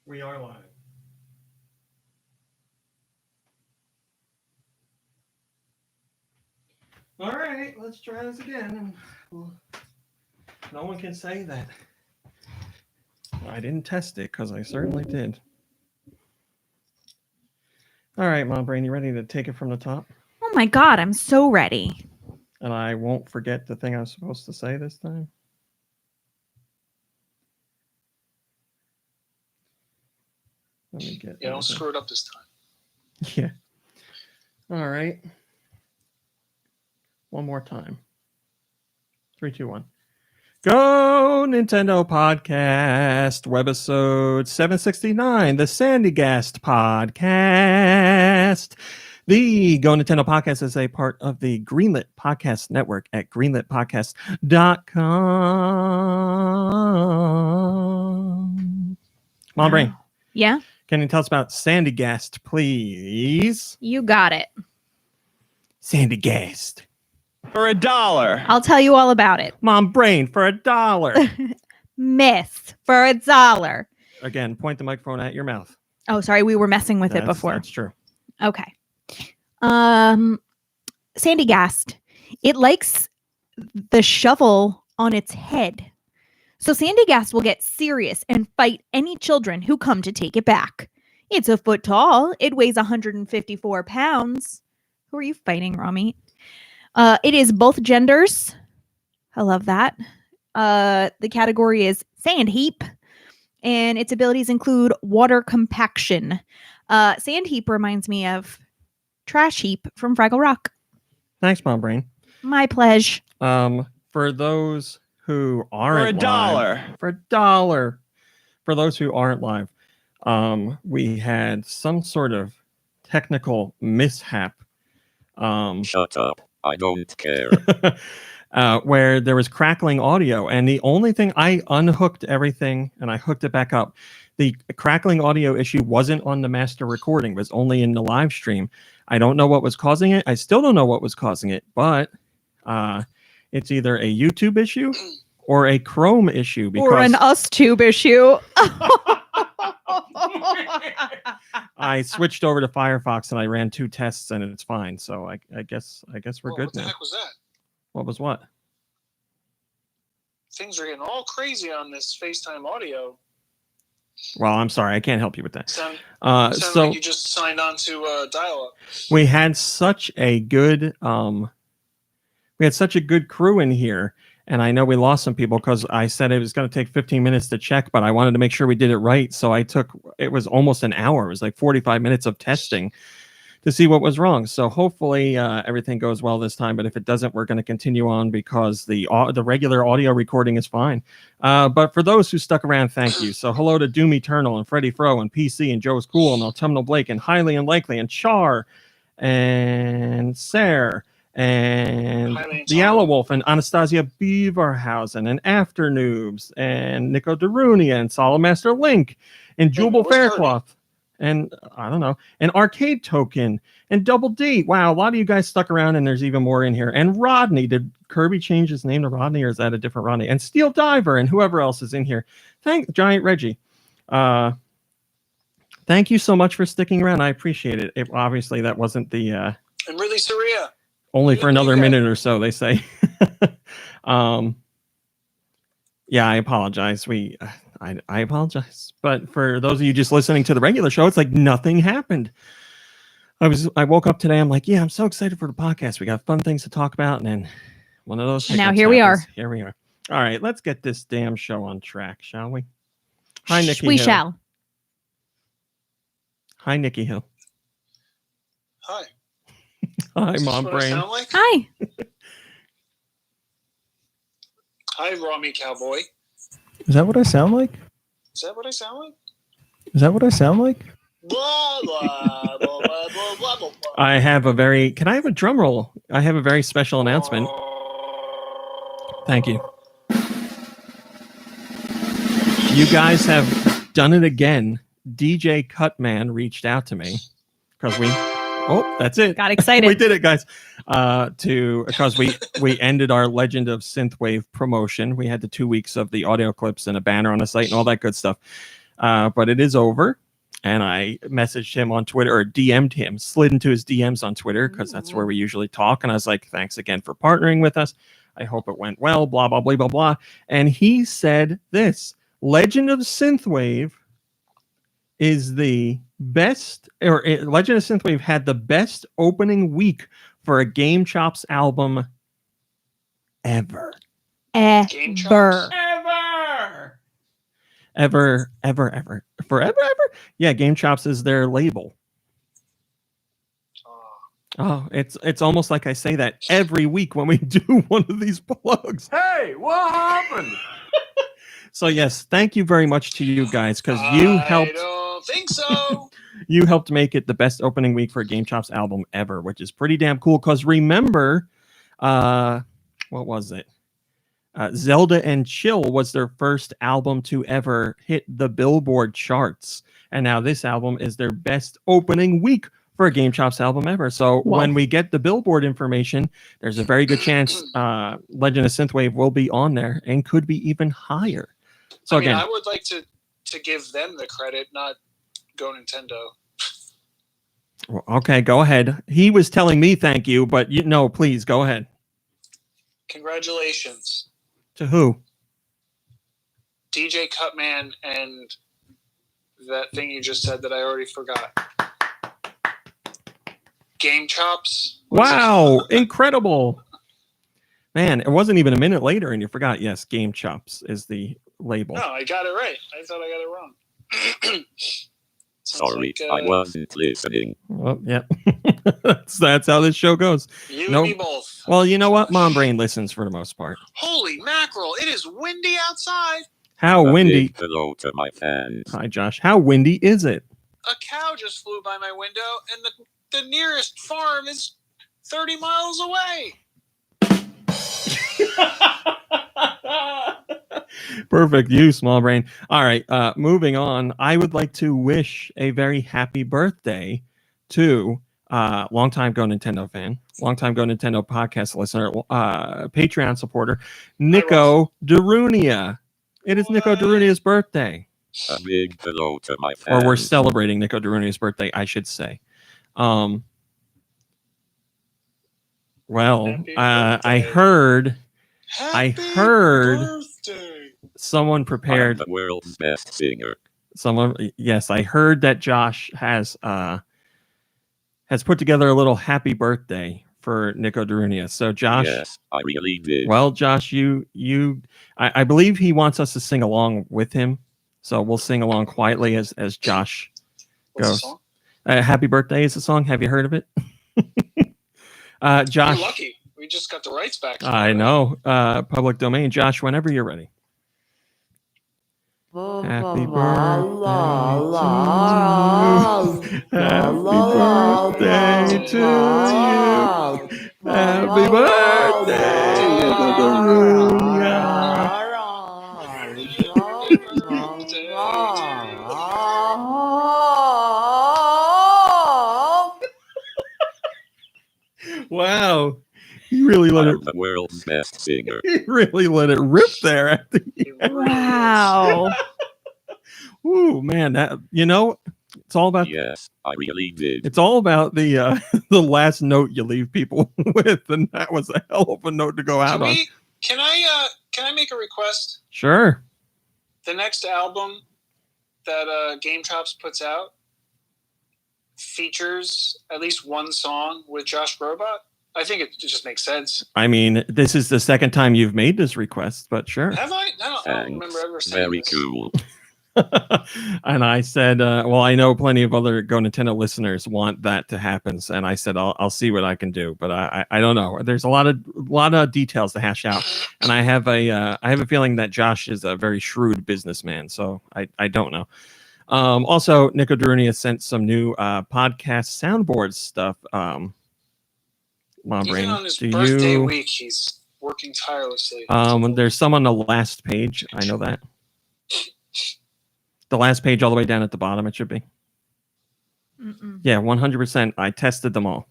We are live. All right, let's try this again. No one can say that I didn't test it, because I certainly did. All right, Mom Brain, you ready to take it from the top? Oh my God, I'm so ready. And I won't forget the thing I was supposed to say this time. Let me get. Yeah, don't screw it up this time. Yeah. All right. One more time. 3, 2, 1. Go Nintendo Podcast, Webisode 769, the Sandygast Podcast. The Go Nintendo Podcast is a part of the Greenlit Podcast Network at greenlitpodcast.com. Mom Brain. Yeah? Can you tell us about Sandygast, please? You got it. Sandygast. For $1. I'll tell you all about it. Mom Brain for $1. Myth for $1. Again, point the microphone at your mouth. Oh, sorry. We were messing with it before. That's true. Okay. Sandygast. It likes the shovel on its head. So Sandygast will get serious and fight any children who come to take it back. It's a foot tall. It weighs 154 pounds. Who are you fighting, Rami? It is both genders. I love that. The category is sand heap, and its abilities include water compaction. Sand heap reminds me of trash heap from Fraggle Rock. Thanks, Mom Brain. My pleasure. For those who aren't For live, for $1. For those who aren't live, we had some sort of technical mishap. Shut up. I don't care. Where there was crackling audio, and the only thing, I unhooked everything and I hooked it back up. The crackling audio issue wasn't on the master recording, it was only in the live stream. I don't know what was causing it. I still don't know what was causing it, but it's either a YouTube issue or a Chrome issue, because Or an UsTube issue. I switched over to Firefox and I ran 2 tests and it's fine. So I guess we're good What the now. heck was that? What was what? Things are getting all crazy on this FaceTime audio. Well, I'm sorry, I can't help you with that. Sound So like you just signed on to dial-up. we had such a good crew in here, and I know we lost some people because I said it was going to take 15 minutes to check, but I wanted to make sure we did it right. So it was almost an hour. It was like 45 minutes of testing to see what was wrong. So hopefully everything goes well this time. But if it doesn't, we're going to continue on because the regular audio recording is fine. But for those who stuck around, thank you. So hello to Doom Eternal and Freddie Fro and PC and Joe's Cool and Autumnal Blake and Highly Unlikely and Char and Sarah and the Aloe Wolf and Anastasia Beaverhausen and Afternoobs and Nico Darunia and Solid Master Link and Jubal Faircloth and I don't know, and Arcade Token and Double D. Wow, a lot of you guys stuck around, and there's even more in here. And Rodney, did Kirby change his name to Rodney, or is that a different Rodney? And Steel Diver and whoever else is in here. Thank Giant Reggie. Thank you so much for sticking around. I appreciate it. Obviously, that wasn't the And really, Saria. only for another minute or so, they say. Yeah, I apologize. I apologize. But for those of you just listening to the regular show, it's like nothing happened. I woke up today. I'm like, yeah, I'm so excited for the podcast. We got fun things to talk about. And then one of those. And now here we are. Here we are. All right, let's get this damn show on track, shall we? Hi, Nikki. We Hill. shall. Hi, Nikki Hill. Hi. Hi, Is this Mom what I Brain. sound like? Hi. Hi, Rami Cowboy. Is that what I sound like? Is that what I sound like? Is that what I sound like? Blah, blah, blah, blah, blah, blah, blah. I have a very. Can I have a drum roll? I have a very special announcement. Thank you. You guys have done it again. DJ Cutman reached out to me because we. Oh, that's it. Got excited. We did it, guys. Because we ended our Legend of Synthwave promotion. We had the 2 weeks of the audio clips and a banner on the site and all that good stuff. but it is over. And I messaged him on Twitter, or DM'd him, slid into his DMs on Twitter, because that's where we usually talk. And I was like, thanks again for partnering with us. I hope it went well, blah, blah, blah, blah, blah. And he said this: Legend of Synthwave is the best, or Legend of Synthwave had the best opening week for a Game Chops album ever. Game Chops? Ever. Forever. Yeah, Game Chops is their label. Oh, it's almost like I say that every week when we do one of these plugs. Hey, what happened? So yes, thank you very much to you guys, because you I helped. don't think so. You helped make it the best opening week for a Game Chops album ever, which is pretty damn cool. Because remember, what was it? Zelda and Chill was their first album to ever hit the Billboard charts. And now this album is their best opening week for a Game Chops album ever. So when we get the Billboard information, there's a very good chance Legend of Synthwave will be on there and could be even higher. So again, I would like to give them the credit, not GoNintendo. Okay, go ahead. He was telling me thank you, but please go ahead. Congratulations. To who? DJ Cutman and that thing you just said that I already forgot. Game Chops. Wow, incredible. Man, it wasn't even a minute later and you forgot. Yes, Game Chops is the label. No, I got it right. I thought I got it wrong. Sorry, I wasn't listening. Well, yeah. that's how this show goes. You and me both. Well, you know what? Mom Brain listens for the most part. Holy mackerel, it is windy outside. How windy? Big hello to my fans. Hi, Josh. How windy is it? A cow just flew by my window, and the nearest farm is 30 miles away. Perfect. You, small brain. All right. Moving on. I would like to wish a very happy birthday to longtime GoNintendo fan, longtime GoNintendo podcast listener, Patreon supporter, Nico Darunia. It is Nico Darunia's birthday. A big hello to my fans. Or we're celebrating Nico Darunia's birthday, I should say. Well, I heard Birthday. someone I'm prepared. the world's best singer. Yes, I heard that Josh has put together a little happy birthday for Nico Darunia. So Josh, Yes, I really did. well, Josh, I believe he wants us to sing along with him. So we'll sing along quietly as Josh What's the goes. song? Happy Birthday is the song. Have you heard of it? Josh, You're lucky. We just got the rights back. I know. Public domain. Josh, whenever you're ready. Happy birthday to you. Happy birthday to Darunia. Wow. He really let I'm the world's best singer. He really let it rip there at the end. Wow. Ooh, man, that it's all about Yes, I really did. it's all about the the last note you leave people with, and that was a hell of a note to go out on. Can I make a request? Sure. The next album that Game Chops puts out features at least one song with Josh Grobot. I think it just makes sense. I mean, this is the second time you've made this request, but sure. Have I? I don't remember ever saying Very this. cool. And I said, well, I know plenty of other Go Nintendo listeners want that to happen, and I said I'll see what I can do, but I don't know. There's a lot of details to hash out, and I have a feeling that Josh is a very shrewd businessman, so I don't know. Also, Nico Darunia sent some new podcast soundboard stuff. Even on his birthday week, he's working tirelessly. There's some on the last page. I know that. The last page all the way down at the bottom, it should be. Mm-mm. Yeah, 100%. I tested them all.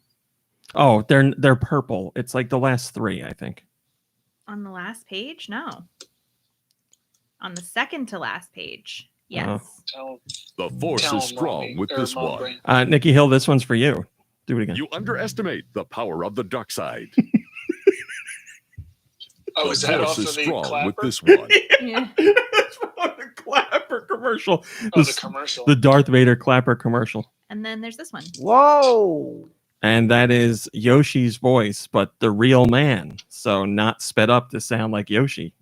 Oh, they're purple. It's like the last three, I think. On the last page? No. On the second to last page. Yes. Tell, The force tell is him, strong Mommy, with or this Mom one. Brain. Nikki Hill, this one's for you. Do it again. You underestimate the power of the dark side. Oh, The is that force off is of the strong clapper? with this one. Yeah. That's from the Clapper commercial. Oh, the This- commercial. the Darth Vader Clapper commercial. And then there's this one. Whoa. And that is Yoshi's voice, but the real man. So not sped up to sound like Yoshi.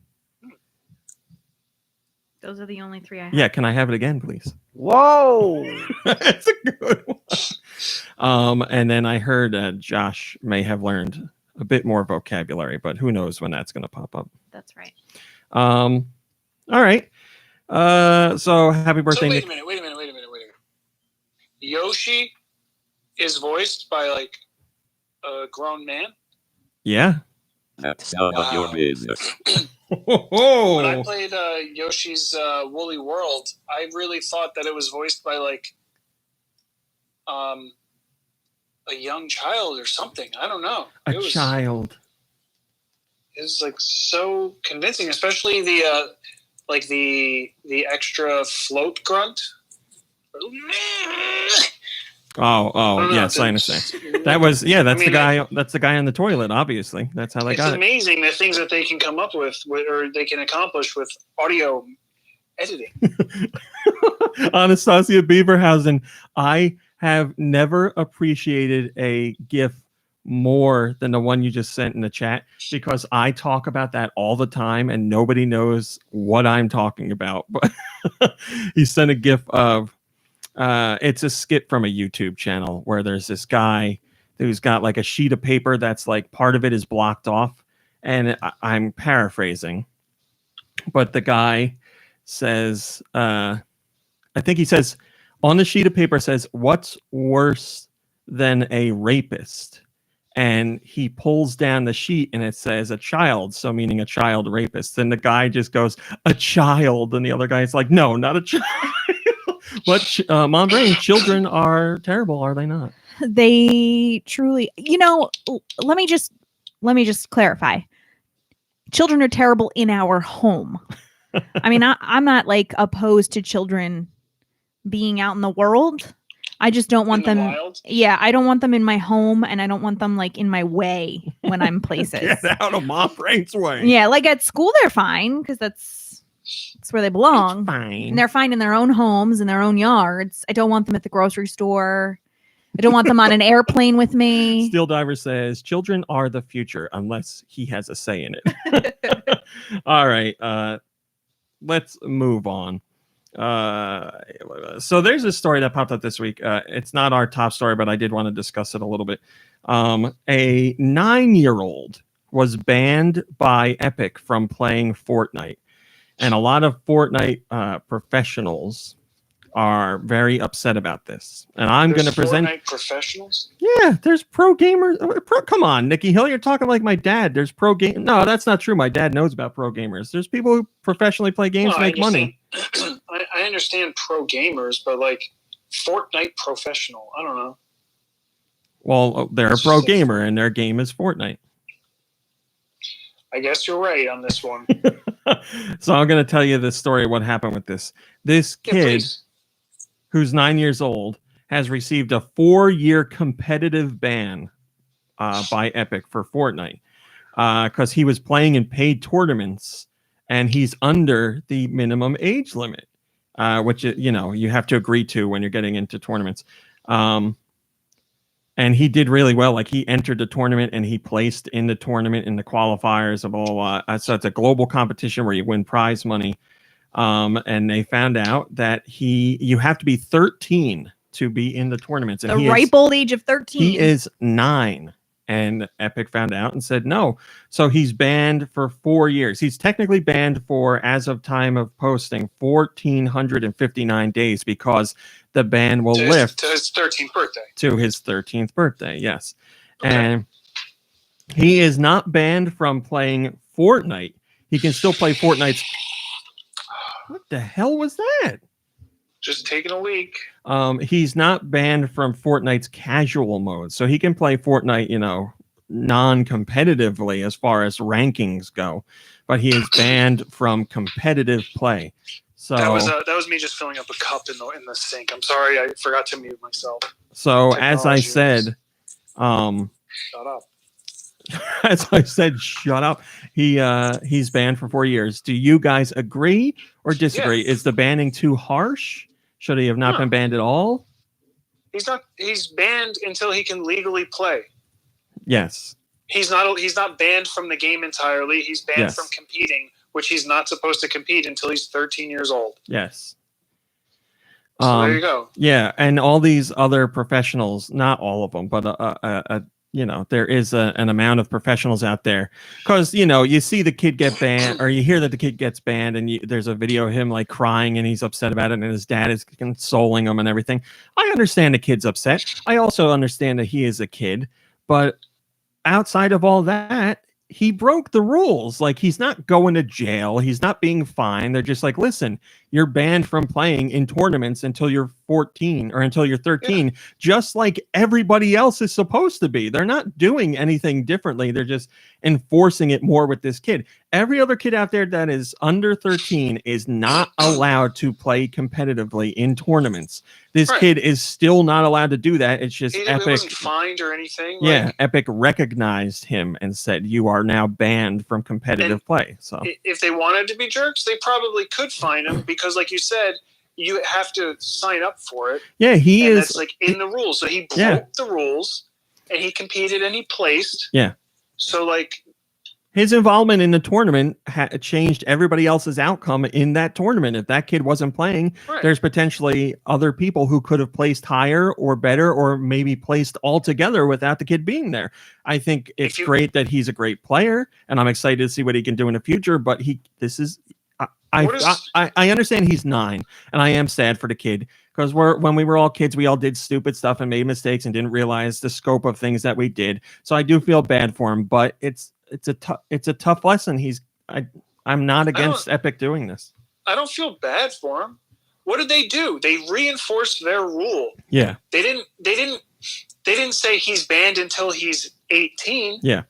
Those are the only 3 I have. Yeah, can I have it again, please? Whoa. That's a good one. And then I heard Josh may have learned a bit more vocabulary, but who knows when that's going to pop up. That's right. All right. So happy birthday, So wait Nick. a minute. Yoshi is voiced by like a grown man. Yeah. That's none of your Wow. business. When I played Yoshi's Woolly World, I really thought that it was voiced by like a young child or something. I don't know. A child. It was like so convincing, especially the like the extra float grunt. Oh, yes, I understand. That was that's the guy. That's the guy on the toilet. Obviously, that's how they It's got amazing the things that they can come up with, or they can accomplish with audio editing. it. Anastasia Beaverhausen, I have never appreciated a GIF more than the one you just sent in the chat, because I talk about that all the time and nobody knows what I'm talking about. But he sent a GIF of it's a skit from a YouTube channel where there's this guy who's got like a sheet of paper that's like part of it is blocked off, and I'm paraphrasing, but the guy says I think he says on the sheet of paper says, "What's worse than a rapist?" And he pulls down the sheet and it says a child, so meaning a child rapist. And the guy just goes, "A child," and the other guy's like, "No, not a child." But Mom Brain, children are terrible, are they not? They truly, let me just clarify. Children are terrible in our home. I mean, I'm not like opposed to children being out in the world. I just don't want them. Wild? Yeah, I don't want them in my home, and I don't want them like in my way when I'm places. Get out of Mom Brain's way. Yeah, like at school they're fine because that's where they belong. It's fine. And they're fine in their own homes, in their own yards. I don't want them at the grocery store. I don't want them on an airplane with me. Steel Diver says children are the future unless he has a say in it. All right, let's move on. So there's a story that popped up this week. It's not our top story, but I did want to discuss it a little bit. A 9-year-old was banned by Epic from playing Fortnite, and a lot of Fortnite professionals are very upset about this. And I'm going to present Fortnite professionals. Yeah, there's pro gamers. Come on, Nikki Hill, you're talking like my dad. There's pro game. No, that's not true. My dad knows about pro gamers. There's people who professionally play games to make money. I understand pro gamers, but like Fortnite professional, I don't know. Well, they're a pro gamer, and their game is Fortnite. I guess you're right on this one. So I'm going to tell you the story of what happened with this. This kid, who's 9 years old, has received a 4-year competitive ban by Epic for Fortnite because he was playing in paid tournaments, and he's under the minimum age limit, which you have to agree to when you're getting into tournaments. And he did really well. Like, he entered the tournament and he placed in the tournament in the qualifiers of blah, blah, blah. So it's a global competition where you win prize money. And they found out that you have to be 13 to be in the tournaments. And The ripe old age of 13. He is 9. And Epic found out and said no. So he's banned for 4 years. He's technically banned for, as of time of posting, 1,459 days, because the ban will lift to his 13th birthday. To his 13th birthday, yes. Okay. And he is not banned from playing Fortnite. He can still play Fortnite's. What the hell was that? Just taking a leak. He's not banned from Fortnite's casual mode, so he can play Fortnite, non-competitively as far as rankings go, but he is banned from competitive play. So that was me just filling up a cup in the sink. I'm sorry, I forgot to mute myself. So as I Technology said, Shut up. as I said, shut up. He's banned for 4 years. Do you guys agree or disagree? Yeah. Is the banning too harsh? Should he have not No. been banned at all? He's banned until he can legally play. Yes. He's not banned from the game entirely. He's banned Yes. from competing, which he's not supposed to compete until he's 13 years old. Yes. So there you go. Yeah, and all these other professionals, not all of them, but there is an amount of professionals out there, because you see the kid get banned, or you hear that the kid gets banned, and there's a video of him like crying and he's upset about it, and his dad is consoling him and everything. I understand the kid's upset. I also understand that he is a kid, but outside of all that, he broke the rules. Like, he's not going to jail. He's not being fined. They're just like, listen, you're banned from playing in tournaments until you're 14 or until you're 13, just like everybody else is supposed to be. They're not doing anything differently. They're just enforcing it more with this kid. Every other kid out there that is under 13 is not allowed to play competitively in tournaments. This kid is still not allowed to do that. It's just He Epic. wasn't fined or anything. Yeah, Epic recognized him and said, you are now banned from competitive play. So if they wanted to be jerks, they probably could fine him, because, like you said, you have to sign up for it. Yeah, he is. That's like in the rules. So he broke the rules, and he competed and he placed. Yeah. So like, his involvement in the tournament changed everybody else's outcome in that tournament. If that kid wasn't playing, there's potentially other people who could have placed higher or better, or maybe placed altogether without the kid being there. I think it's great that he's a great player, and I'm excited to see what he can do in the future. But I understand he's 9, and I am sad for the kid, because when we were all kids, we all did stupid stuff and made mistakes and didn't realize the scope of things that we did. So I do feel bad for him, but it's a tough lesson. I'm not against Epic doing this. I don't feel bad for him. What did they do? They reinforced their rule. Yeah. They didn't say he's banned until he's 18. Yeah.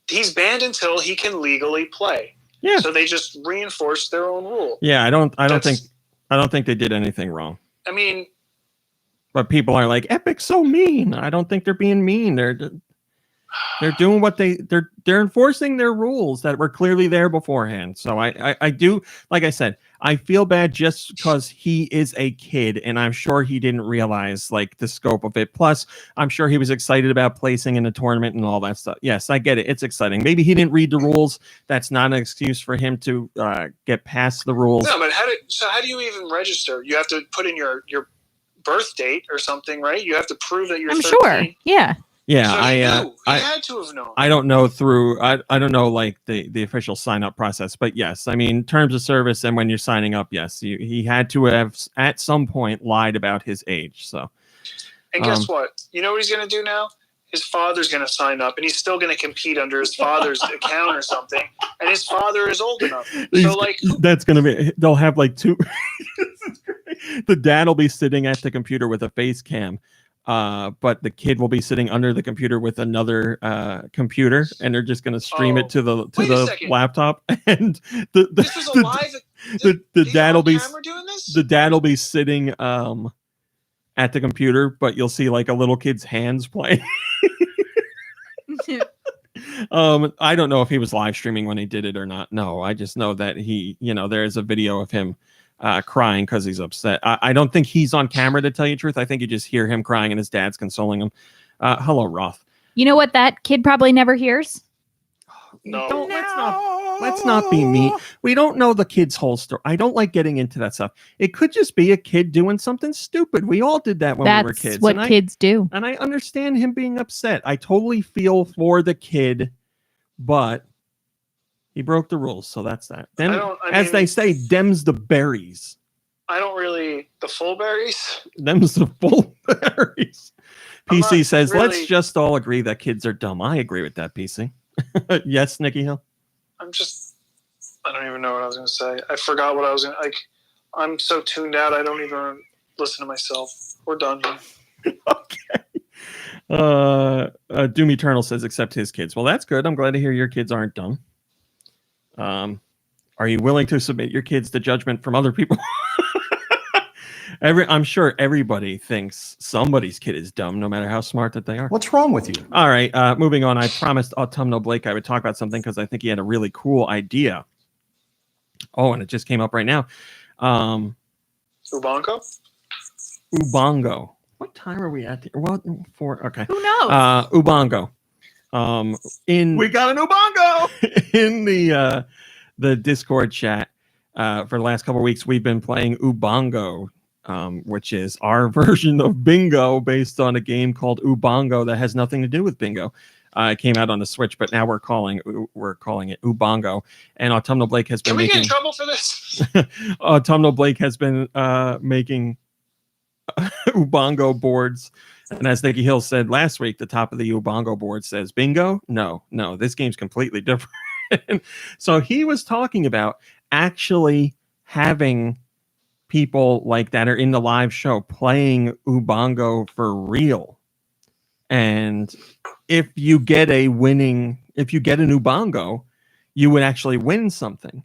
He's banned until he can legally play. Yeah. So they just reinforced their own rule. Yeah, I don't think they did anything wrong. I mean, but people are like, Epic's so mean. I don't think they're being mean. They're doing what they're enforcing their rules that were clearly there beforehand. So I do, like I said, I feel bad just because he is a kid, and I'm sure he didn't realize like the scope of it. Plus, I'm sure he was excited about placing in the tournament and all that stuff. Yes, I get it. It's exciting. Maybe he didn't read the rules. That's not an excuse for him to get past the rules. No, but how do you even register? You have to put in your birth date or something, right? You have to prove that you're 13. Sure. Yeah. Yeah, so he had to have known. I don't know I don't know like the official sign up process, but yes, I mean, terms of service, and when you're signing up, yes, he had to have at some point lied about his age. So, and guess what? You know what he's going to do now? His father's going to sign up, and he's still going to compete under his father's account or something. And his father is old enough, so like that's going to be. They'll have like 2. The dad will be sitting at the computer with a face cam. But the kid will be sitting under the computer with another computer, and they're just going to stream it to the laptop. And this is a live. The dad will be doing this? The dad will be sitting at the computer, but you'll see like a little kid's hands playing. I don't know if he was live streaming when he did it or not. No, I just know that there's a video of him crying because he's upset. I don't think he's on camera, to tell you the truth. I think you just hear him crying and his dad's consoling him. Hello, Roth. You know what that kid probably never hears? No. Let's not be mean. We don't know the kid's whole story. I don't like getting into that stuff. It could just be a kid doing something stupid. We all did that when we were kids. That's what kids do. And I understand him being upset. I totally feel for the kid, but he broke the rules, so that's that. Then, they say, "Dem's the berries." I don't really the full berries. Them's the full berries. PC says, really, "Let's just all agree that kids are dumb." I agree with that, PC. Yes, Nikki Hill. I don't even know what I was going to say. I forgot what I was going to. I'm so tuned out. I don't even listen to myself. We're done here. Okay. Doom Eternal says, "Except his kids." Well, that's good. I'm glad to hear your kids aren't dumb. Are you willing to submit your kids to judgment from other people? I'm sure everybody thinks somebody's kid is dumb, no matter how smart that they are. What's wrong with you? All right, moving on. I promised Autumnal Blake I would talk about something because I think he had a really cool idea. Oh, and it just came up right now. Ubongo? Ubongo. What time are we at? Well, 4. Okay. Who knows? Ubongo. We got an Ubongo! In the Discord chat for the last couple of weeks, we've been playing Ubongo, which is our version of Bingo based on a game called Ubongo that has nothing to do with Bingo. It came out on the Switch, but now we're calling it Ubongo. And Autumnal Blake has been Can we making. get in trouble for this? Autumnal Blake has been making Ubongo boards. And as Nicky Hill said last week, the top of the Ubongo board says bingo. No, this game's completely different. So he was talking about actually having people like that are in the live show playing Ubongo for real. And if you get an Ubongo, you would actually win something.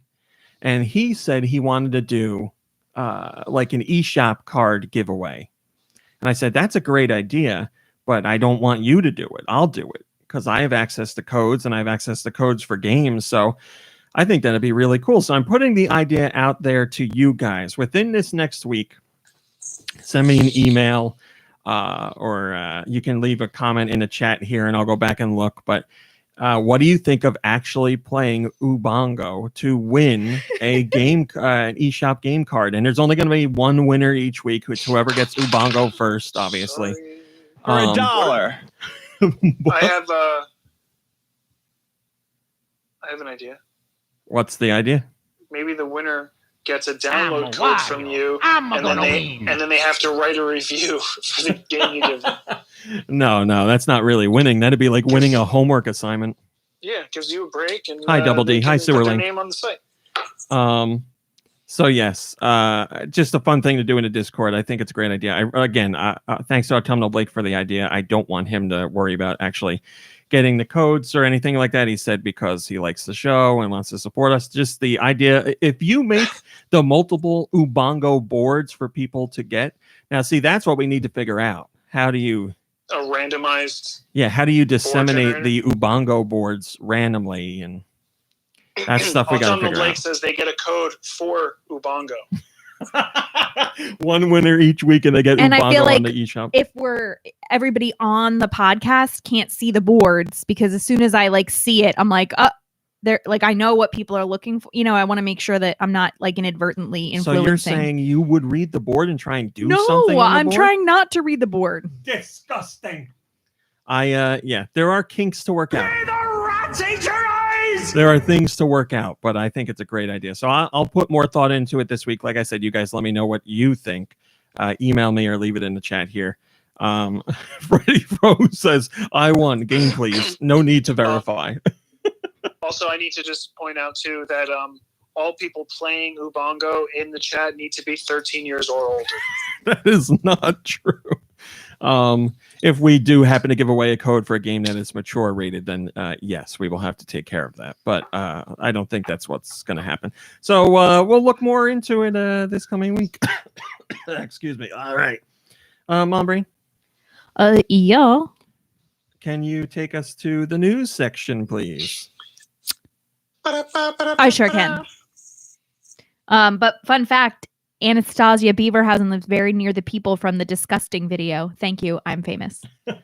And he said he wanted to do like an eShop card giveaway. And I said, that's a great idea, but I don't want you to do it. I'll do it because I have access to codes and I have access to codes for games. So I think that'd be really cool. So I'm putting the idea out there to you guys. Within this next week, send me an email or you can leave a comment in the chat here and I'll go back and look. But what do you think of actually playing Ubongo to win a game, an eShop game card? And there's only going to be one winner each week, which whoever gets Ubongo first, obviously. For $1. I have an idea. What's the idea? Maybe the winner gets a download code from you, and then they have to write a review for the game you give them. No, that's not really winning. That'd be like winning a homework assignment. Yeah, it gives you a break. And hi, Double D. Hi, Put their Sewerling. name on the site. So yes, just a fun thing to do in a Discord. I think it's a great idea. Thanks to Autumnal Blake for the idea. I don't want him to worry about actually getting the codes or anything like that. He said because he likes the show and wants to support us. Just the idea, if you make the multiple Ubongo boards for people to get. Now, see, that's what we need to figure out. How do you... A randomized... Yeah, how do you disseminate the Ubongo boards randomly? And that's stuff we got to figure Blake out. says they get a code for Ubongo. One winner each week, and they get And I Ubongo feel like on the eShop. if everybody on the podcast can't see the boards, because as soon as I like see it, I'm like, they're like, I know what people are looking for. You know, I want to make sure that I'm not like inadvertently influencing. So you're saying you would read the board and try and do something? No, on the I'm board? trying not to read the board. Disgusting. There are kinks to work out. There are things to work out, but I think it's a great idea. So I'll put more thought into it this week. Like I said, you guys let me know what you think. Email me or leave it in the chat here. Freddie Rose says, I won. Game, please. No need to verify. Also, I need to just point out, too, that all people playing Ubongo in the chat need to be 13 years or older. That is not true. If we do happen to give away a code for a game that is mature rated, then yes, we will have to take care of that. But I don't think that's what's going to happen. So we'll look more into it this coming week. Excuse me. All right. Mom Brain? Yeah. Can you take us to the news section, please? I sure can. But fun fact, Anastasia Beaverhausen lives very near the people from the Disgusting video. Thank you. I'm famous. Oh,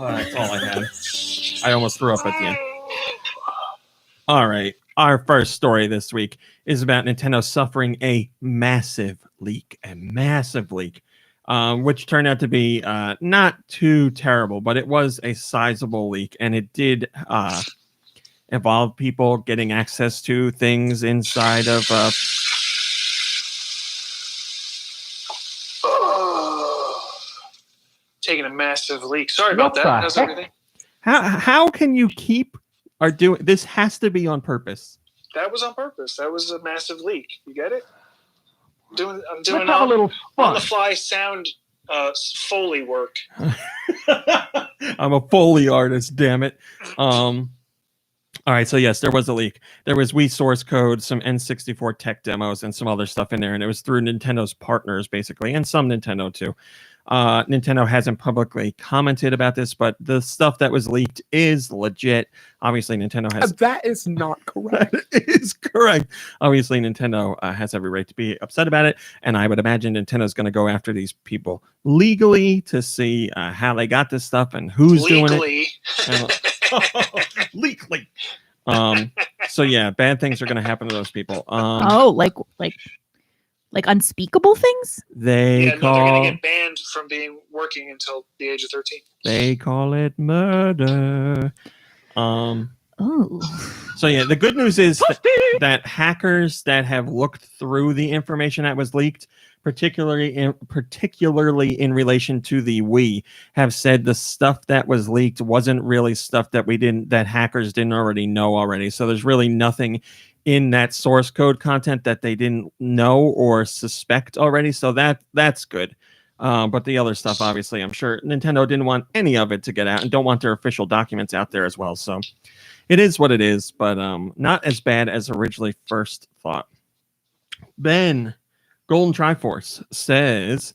that's all I had. I almost threw up at the end. All right. Our first story this week is about Nintendo suffering a massive leak. Which turned out to be not too terrible, but it was a sizable leak, and it did involve people getting access to things inside of... Taking a massive leak. Sorry about that. How's everything? How can you keep... This has to be on purpose. That was on purpose. That was a massive leak. You get it? I'm doing Let's have a little fun. on the fly sound Foley work. I'm a Foley artist, damn it. All right, so yes, there was a leak. There was Wii source code, some N64 tech demos, and some other stuff in there, and it was through Nintendo's partners, basically, and some Nintendo, too. Nintendo hasn't publicly commented about this, but the stuff that was leaked is legit. Obviously, Nintendo has... That is not correct. That is correct. Obviously, Nintendo has every right to be upset about it, and I would imagine Nintendo's going to go after these people legally to see how they got this stuff and who's doing it. Legally. So yeah, bad things are going to happen to those people. Like unspeakable things? They're going to get banned from working until the age of 13. They call it murder. Oh. So yeah, the good news is that hackers that have looked through the information that was leaked, particularly in relation to the Wii, have said the stuff that was leaked wasn't really stuff that hackers didn't already know already. So there's really nothing in that source code content that they didn't know or suspect already. So that's good. But the other stuff, obviously, I'm sure Nintendo didn't want any of it to get out and don't want their official documents out there as well. So it is what it is, but not as bad as originally first thought. Ben Golden Triforce says,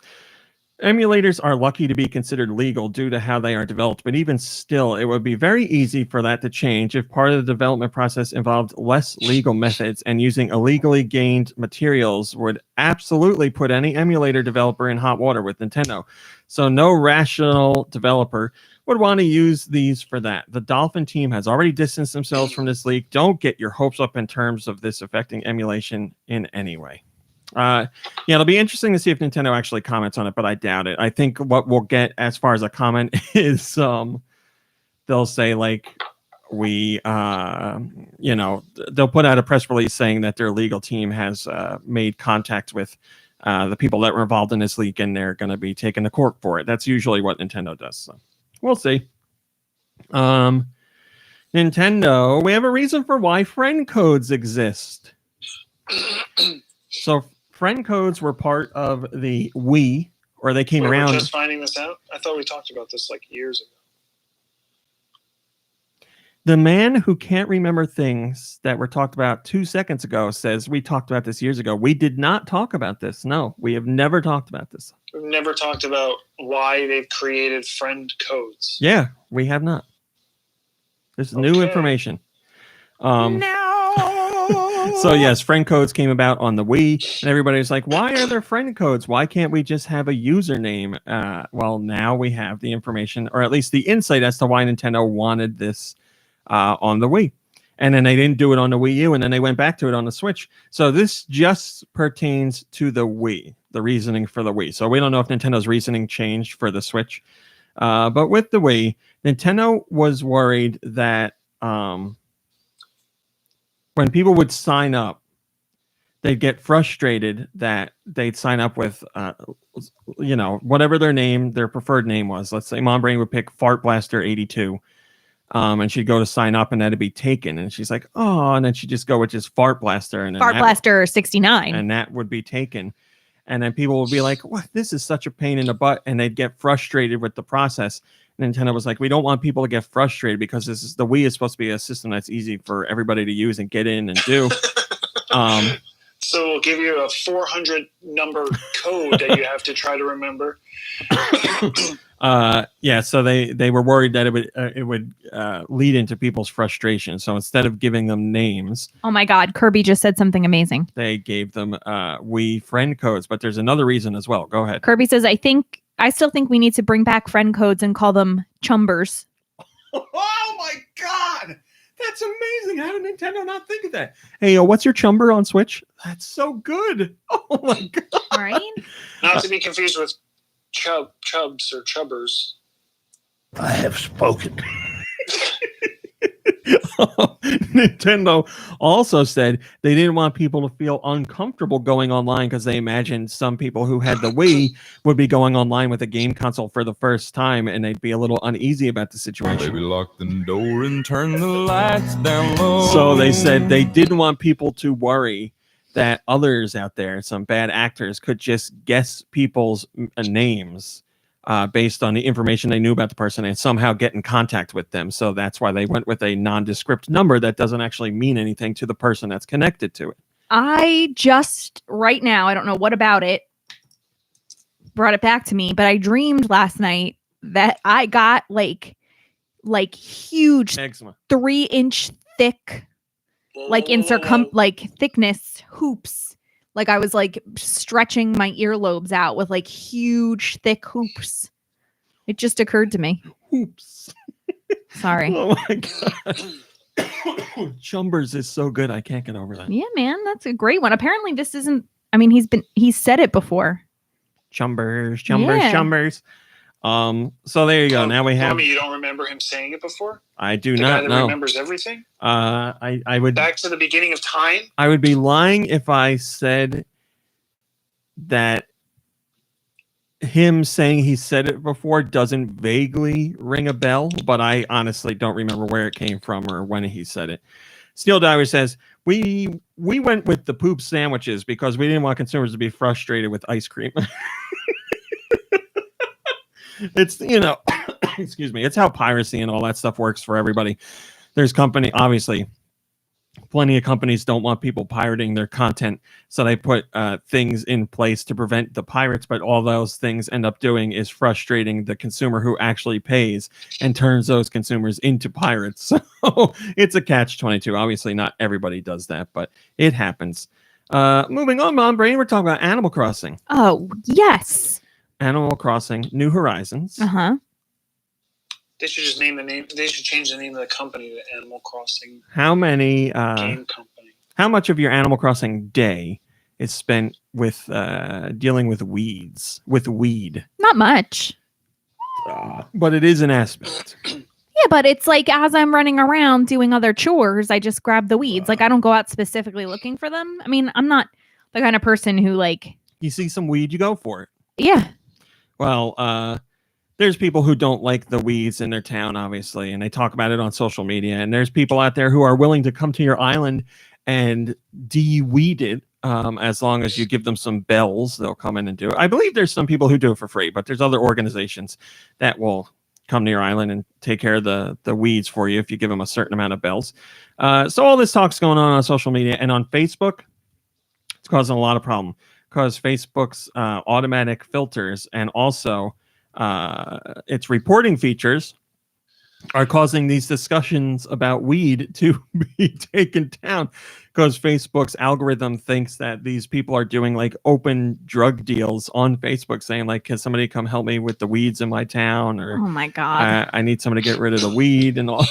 emulators are lucky to be considered legal due to how they are developed, but even still, it would be very easy for that to change if part of the development process involved less legal methods, and using illegally gained materials would absolutely put any emulator developer in hot water with Nintendo. So no rational developer would want to use these for that. The Dolphin team has already distanced themselves from this leak. Don't get your hopes up in terms of this affecting emulation in any way. Yeah, it'll be interesting to see if Nintendo actually comments on it, but I doubt it. I think what we'll get as far as a comment is they'll say like they'll put out a press release saying that their legal team has made contact with the people that were involved in this leak, and they're going to be taken to court for it. That's usually what Nintendo does. So we'll see. Nintendo, we have a reason for why friend codes exist. So friend codes were part of the Wii, or they came around. We're just finding this out? I thought we talked about this like years ago. The man who can't remember things that were talked about 2 seconds ago says we talked about this years ago. We did not talk about this. No, we have never talked about this. We've never talked about why they've created friend codes. Yeah, we have not. This is new information. So yes, friend codes came about on the Wii, and everybody's like, why are there friend codes? Why can't we just have a username? Well, now we have the information, or at least the insight as to why Nintendo wanted this on the Wii. And then they didn't do it on the Wii U, and then they went back to it on the Switch. So this just pertains to the Wii, the reasoning for the Wii. So we don't know if Nintendo's reasoning changed for the Switch. But with the Wii, Nintendo was worried that when people would sign up, they'd get frustrated that they'd sign up with, whatever their preferred name was. Let's say Mom Brain would pick Fart Blaster 82, and she'd go to sign up, and that'd be taken. And she's like, oh, and then she'd just go with just Fart Blaster, and Fart Blaster 69, and that would be taken. And then people would be like, what? This is such a pain in the butt, and they'd get frustrated with the process. Nintendo was like, we don't want people to get frustrated because the Wii is supposed to be a system that's easy for everybody to use and get in and do. So we'll give you a 400 number code that you have to try to remember. Yeah, so they were worried that it would lead into people's frustration. So instead of giving them names, oh my God, Kirby just said something amazing. They gave them Wii friend codes, but there's another reason as well. Go ahead. Kirby says, I still think we need to bring back friend codes and call them chumbers. Oh my God! That's amazing. How did Nintendo not think of that? Hey, what's your chumber on Switch? That's so good. Oh my God. Right? Not to be confused with chubs or chubbers. I have spoken. Nintendo also said they didn't want people to feel uncomfortable going online because they imagined some people who had the Wii would be going online with a game console for the first time, and they'd be a little uneasy about the situation. Maybe lock the door and turn the lights down low. So they said they didn't want people to worry that others out there, some bad actors, could just guess people's names based on the information they knew about the person and somehow get in contact with them. So that's why they went with a nondescript number that doesn't actually mean anything to the person that's connected to it. I just, right now, I don't know what about it brought it back to me, but I dreamed last night that I got like huge eczema, 3-inch thick, like in like thickness hoops. Like I was like stretching my earlobes out with like huge thick hoops. It just occurred to me. Hoops. Sorry. Oh my god. Chumbers is so good. I can't get over that. Yeah, man, that's a great one. Apparently, this isn't. I mean, he's said it before. Chumbers. So there you go. Now we have. You don't remember him saying it before? I do not know. Remembers everything. I would back to the beginning of time. I would be lying if I said that him saying he said it before doesn't vaguely ring a bell, but I honestly don't remember where it came from or when he said it. Steel Diver says, we went with the poop sandwiches because we didn't want consumers to be frustrated with ice cream. It's, excuse me, it's how piracy and all that stuff works for everybody. There's obviously plenty of companies don't want people pirating their content, so they put things in place to prevent the pirates, but all those things end up doing is frustrating the consumer who actually pays and turns those consumers into pirates. So it's a catch-22. Obviously not everybody does that, but it happens. Moving on, Mom Brain, we're talking about Animal Crossing. Oh, yes. Animal Crossing New Horizons. They should just name the name. They should change the name of the company to Animal Crossing. How many game company? How much of your Animal Crossing day is spent with dealing with weed? Not much. But it is an aspect. Yeah, but it's like as I'm running around doing other chores, I just grab the weeds. Like I don't go out specifically looking for them. I mean, I'm not the kind of person who like you see some weed, you go for it. Yeah. Well, there's people who don't like the weeds in their town, obviously, and they talk about it on social media. And there's people out there who are willing to come to your island and de-weed it. As long as you give them some bells, they'll come in and do it. I believe there's some people who do it for free, but there's other organizations that will come to your island and take care of the weeds for you if you give them a certain amount of bells. So all this talk's going on social media and on Facebook. It's causing a lot of problem because Facebook's automatic filters and also its reporting features are causing these discussions about weed to be taken down because Facebook's algorithm thinks that these people are doing like open drug deals on Facebook saying like, can somebody come help me with the weeds in my town? Or oh my God, I need somebody to get rid of the weed and all.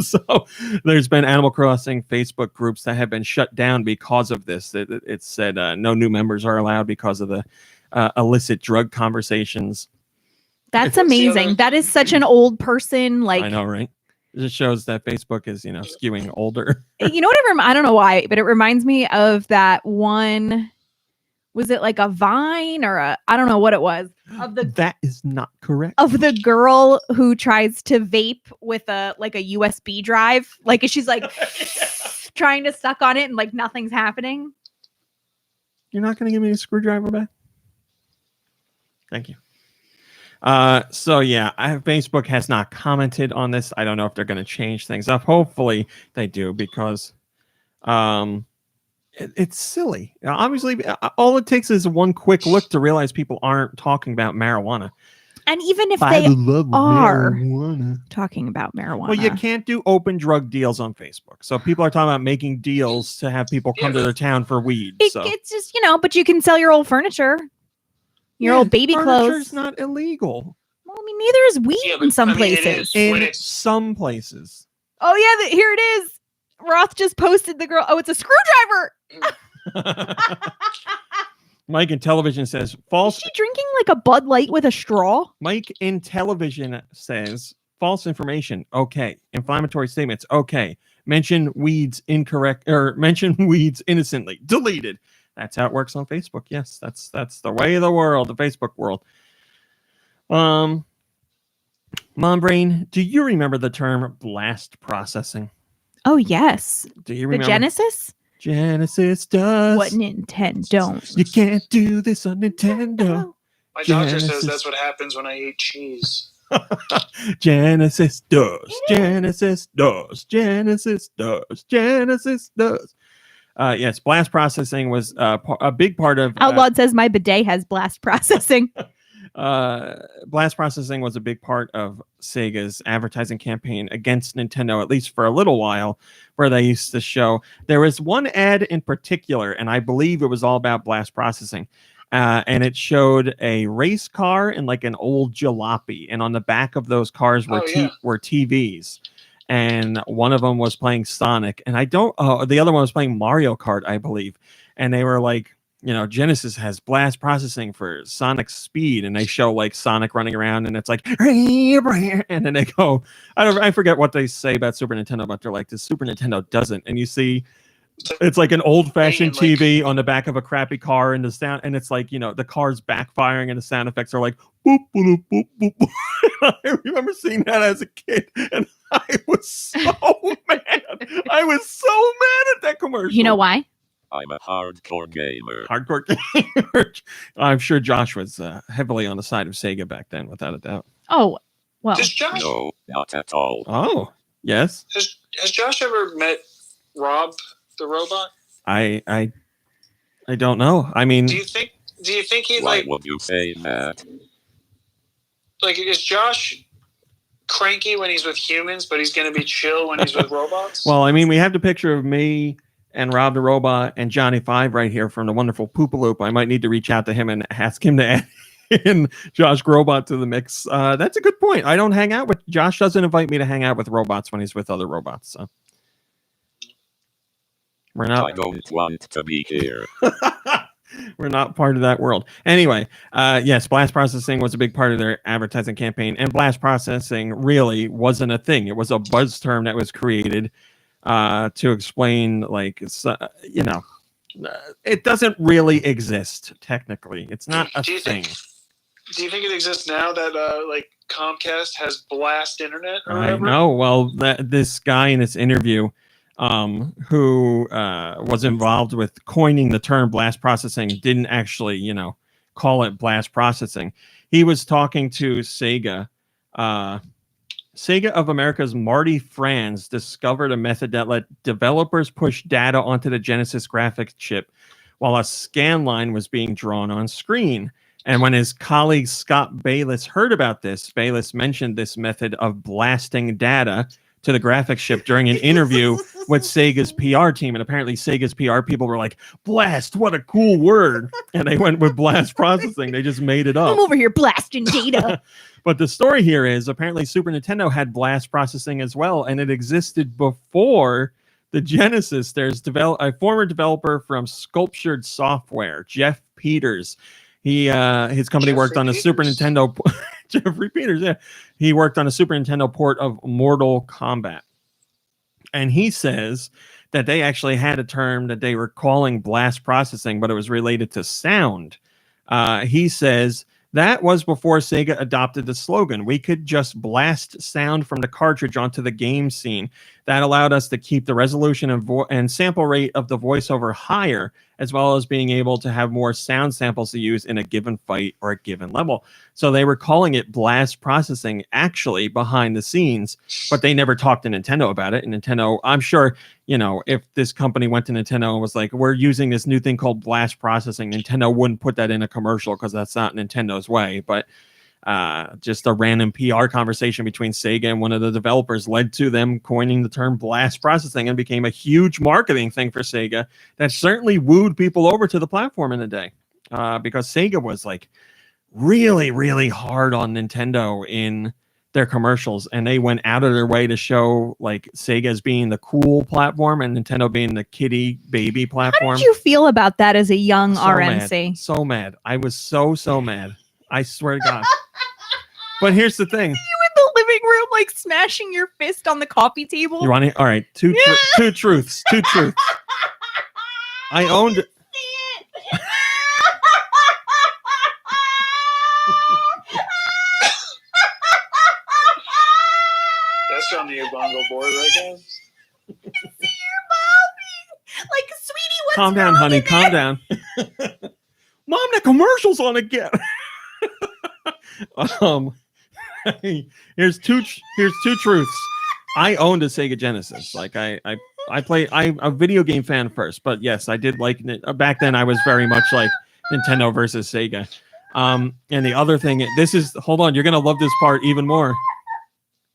So there's been Animal Crossing Facebook groups that have been shut down because of this. It said no new members are allowed because of the illicit drug conversations. That's amazing. That is such an old person. Like I know, right? It just shows that Facebook is, skewing older. You know what? I don't know why, but it reminds me of that one. Was it like a Vine or I don't know what it was. That is not correct. Of the girl who tries to vape with a USB drive. Like she's like trying to suck on it and like nothing's happening. You're not going to give me a screwdriver back? Thank you. So yeah, Facebook has not commented on this. I don't know if they're going to change things up. Hopefully they do because it's silly. Obviously, all it takes is one quick look to realize people aren't talking about marijuana. And even if they are talking about marijuana. Well, you can't do open drug deals on Facebook. So people are talking about making deals to have people come to their town for weed. It's just, but you can sell your old furniture. Your old baby clothes. Furniture's not illegal. Well, I mean, neither is weed in some places. In some places. Oh, yeah. Here it is. Roth just posted the girl. Oh, it's a screwdriver. Mike in Television says false. Is she drinking like a Bud Light with a straw? Mike in Television says false information. Okay. Inflammatory statements. Okay. Mention weeds incorrect or mention weeds innocently. Deleted. That's how it works on Facebook. Yes, that's the way of the world, the Facebook world. Mom Brain, do you remember the term blast processing? Oh, yes. Do you remember? The Genesis? Genesis does what Nintendo don't. You can't do this on Nintendo. My doctor says Genesis. that's what happens when I eat cheese. Genesis does. Genesis does. Genesis does. Genesis does. Yes, blast processing was a big part of. Outlawed says my bidet has blast processing. Blast processing was a big part of Sega's advertising campaign against Nintendo, at least for a little while, where they used to show. There was one ad in particular, and I believe it was all about blast processing. And it showed a race car and like an old jalopy. And on the back of those cars were were TVs. And one of them was playing Sonic. And the other one was playing Mario Kart, I believe. And they were like, Genesis has blast processing for Sonic speed. And they show like Sonic running around and it's like, and then they go, I forget what they say about Super Nintendo, but they're like, the Super Nintendo doesn't. And you see, it's like an old-fashioned TV on the back of a crappy car, and the sound, and it's like the car's backfiring, and the sound effects are like boop boop boop boop. boop. I remember seeing that as a kid, and I was so mad. I was so mad at that commercial. You know why? I'm a hardcore gamer. Hardcore gamer. I'm sure Josh was heavily on the side of Sega back then, without a doubt. Oh, well. Does Josh? No, not at all. Oh, yes. Has Josh ever met Rob the robot? I don't know. I mean, do you think he Why would you say that? Like, is Josh cranky when he's with humans, but he's going to be chill when he's with robots? Well, I mean, we have the picture of me and Rob the Robot and Johnny Five right here from the wonderful Poopaloop. I might need to reach out to him and ask him to add in Josh Grobot to the mix. That's a good point. I don't hang out with Josh. Doesn't invite me to hang out with robots when he's with other robots. So we're not. I don't want to be here. We're not part of that world. Anyway, yes, blast processing was a big part of their advertising campaign, and blast processing really wasn't a thing. It was a buzz term that was created to explain, like, it doesn't really exist technically. It's not a thing. Do you think it exists now that like Comcast has blast internet? Or I whatever? know. Well, this guy in this interview, who was involved with coining the term blast processing, didn't actually, call it blast processing. He was talking to Sega. Sega of America's Marty Franz discovered a method that let developers push data onto the Genesis graphics chip while a scan line was being drawn on screen. And when his colleague Scott Bayless heard about this, Bayless mentioned this method of blasting data to the graphics chip during an interview with Sega's PR team. And apparently Sega's PR people were like, blast, what a cool word. And they went with blast processing. They just made it up. I'm over here blasting data. But the story here is apparently Super Nintendo had blast processing as well. And it existed before the Genesis. There's a former developer from Sculptured Software, Jeff Peters. His company worked on a Super Nintendo. Jeffrey Peters, yeah. He worked on a Super Nintendo port of Mortal Kombat. And he says that they actually had a term that they were calling blast processing, but it was related to sound. He says that was before Sega adopted the slogan, we could just blast sound from the cartridge onto the game scene. That allowed us to keep the resolution and sample rate of the voiceover higher, as well as being able to have more sound samples to use in a given fight or a given level. So they were calling it blast processing actually behind the scenes, but they never talked to Nintendo about it. And Nintendo, I'm sure, if this company went to Nintendo and was like, we're using this new thing called blast processing, Nintendo wouldn't put that in a commercial because that's not Nintendo's way. But just a random PR conversation between Sega and one of the developers led to them coining the term blast processing and became a huge marketing thing for Sega that certainly wooed people over to the platform in the day, because Sega was like really, really hard on Nintendo in their commercials, and they went out of their way to show like Sega as being the cool platform and Nintendo being the kiddie baby platform. How did you feel about that as a young RMC? Mad. So mad. I was so mad. I swear to God. But here's the thing. You in the living room, like smashing your fist on the coffee table? You want it? All right. Two truths. Two truths. I owned. That's on the Ubongo board right now. See your mouth, like sweet Calm down, honey. Calm down. Mom, the commercial's on again. Here's two truths. I owned a Sega Genesis. Like I'm a video game fan first, but yes, I did like it. Back then I was very much like Nintendo versus Sega. And the other thing, hold on, you're going to love this part even more.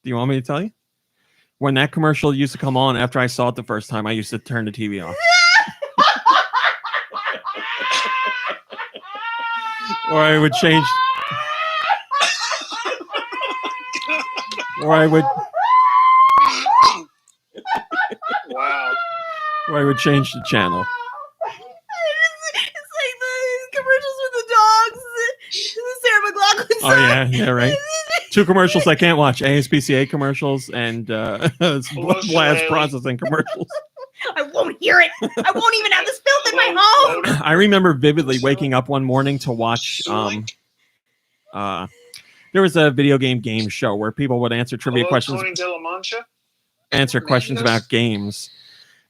Do you want me to tell you? When that commercial used to come on after I saw it the first time, I used to turn the TV off. Or I would change. Or I would. Wow. Or I would change the channel. It's like the commercials with the dogs. The Sarah McLachlan song. Oh yeah, right. 2 commercials I can't watch: ASPCA commercials and blast processing commercials. I won't hear it. I won't even have this filth in my home. I remember vividly waking up one morning to watch. There was a video game show where people would answer trivia questions. Tony De La Mancha? Answer questions about games.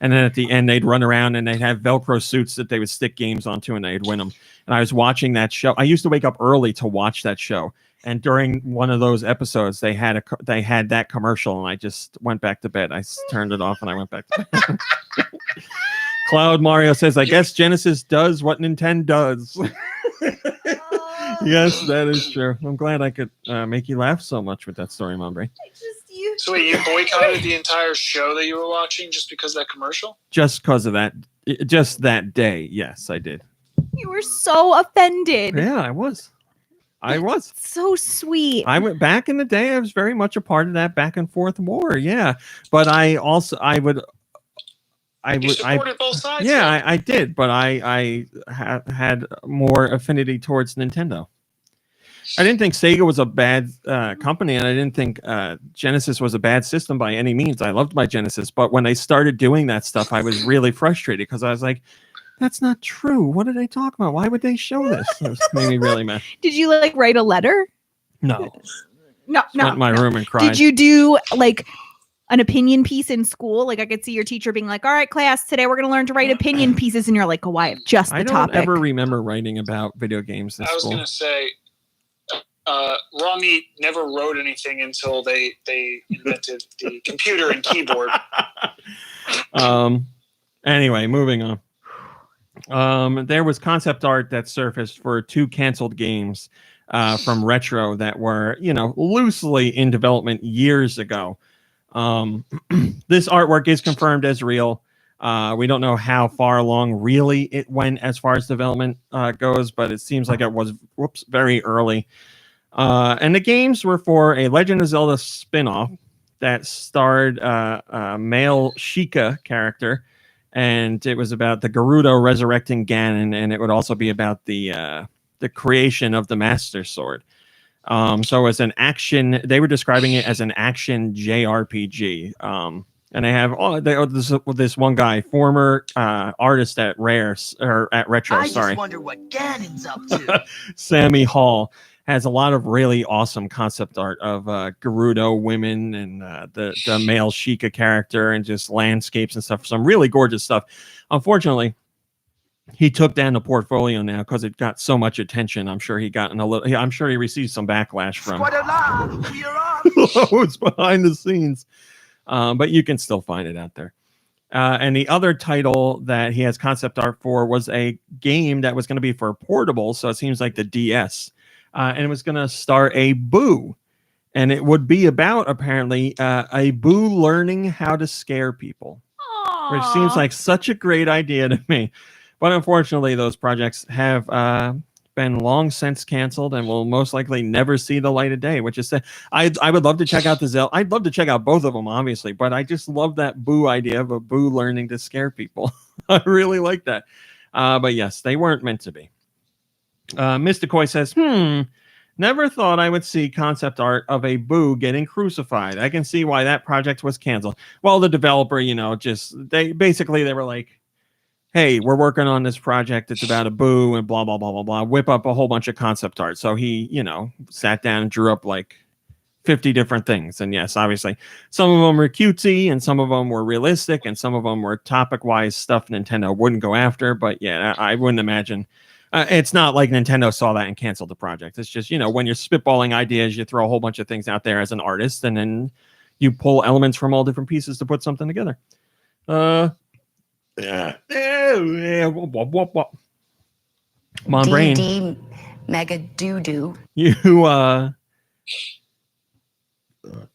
And then at the end, they'd run around and they'd have Velcro suits that they would stick games onto and they'd win them. And I was watching that show. I used to wake up early to watch that show. And during one of those episodes, they had that commercial, and I just went back to bed. I turned it off and I went back to bed. Cloud Mario says, I guess Genesis does what Nintendo does. Yes, that is true. I'm glad I could make you laugh so much with that story, Mombre. So wait, you boycotted the entire show that you were watching just because of that commercial? Just because of that. Just that day. Yes, I did. You were so offended. Yeah, I was. So sweet. I went back in the day. I was very much a part of that back and forth war. Yeah, but I supported both sides. Yeah, I did, but I had more affinity towards Nintendo. I didn't think Sega was a bad company, and I didn't think Genesis was a bad system by any means. I loved my Genesis, but when they started doing that stuff, I was really frustrated because I was like, that's not true. What are they talking about? Why would they show this? It made me really mad. Did you write a letter? No. No. Went in my room and cried. Did you do an opinion piece in school? Like I could see your teacher being like, all right, class, today we're going to learn to write opinion pieces. And you're like, oh, I have just the topic. I don't ever remember writing about video games in school. I was going to say, Raw Meat never wrote anything until they invented the computer and keyboard. Anyway, moving on. There was concept art that surfaced for 2 canceled games from Retro that were, loosely in development years ago. This artwork is confirmed as real. We don't know how far along really it went as far as development goes, but it seems like it was very early. And the games were for a Legend of Zelda spin-off that starred a male Sheikah character, and it was about the Gerudo resurrecting Ganon, and it would also be about the creation of the Master Sword. So as an action, they were describing it as an action JRPG. And they have this one guy, former artist at Retro. I just wonder what Ganon's up to. Sammy Hall has a lot of really awesome concept art of Gerudo women and the male Sheikah character and just landscapes and stuff. Some really gorgeous stuff. Unfortunately, he took down the portfolio now because it got so much attention. I'm sure he received some backlash from those behind the scenes. But you can still find it out there. And the other title that he has concept art for was a game that was going to be for portable. So it seems like the DS. And it was going to star a Boo. And it would be about, apparently, a Boo learning how to scare people. Aww. Which seems like such a great idea to me. But unfortunately, those projects have been long since canceled and will most likely never see the light of day, which is I would love to check out the Zelda. I'd love to check out both of them, obviously. But I just love that Boo idea of a Boo learning to scare people. I really like that. But yes, they weren't meant to be. Mr. Coy says, never thought I would see concept art of a Boo getting crucified. I can see why that project was canceled. Well, the developer, they were like, hey, we're working on this project. It's about a Boo and blah, blah, blah, blah, blah. Whip up a whole bunch of concept art. So he, sat down and drew up like 50 different things. And yes, obviously, some of them were cutesy and some of them were realistic and some of them were topic-wise stuff Nintendo wouldn't go after. But yeah, I wouldn't imagine. It's not like Nintendo saw that and canceled the project. It's just, when you're spitballing ideas, you throw a whole bunch of things out there as an artist and then you pull elements from all different pieces to put something together. My brain. DD mega doo-doo.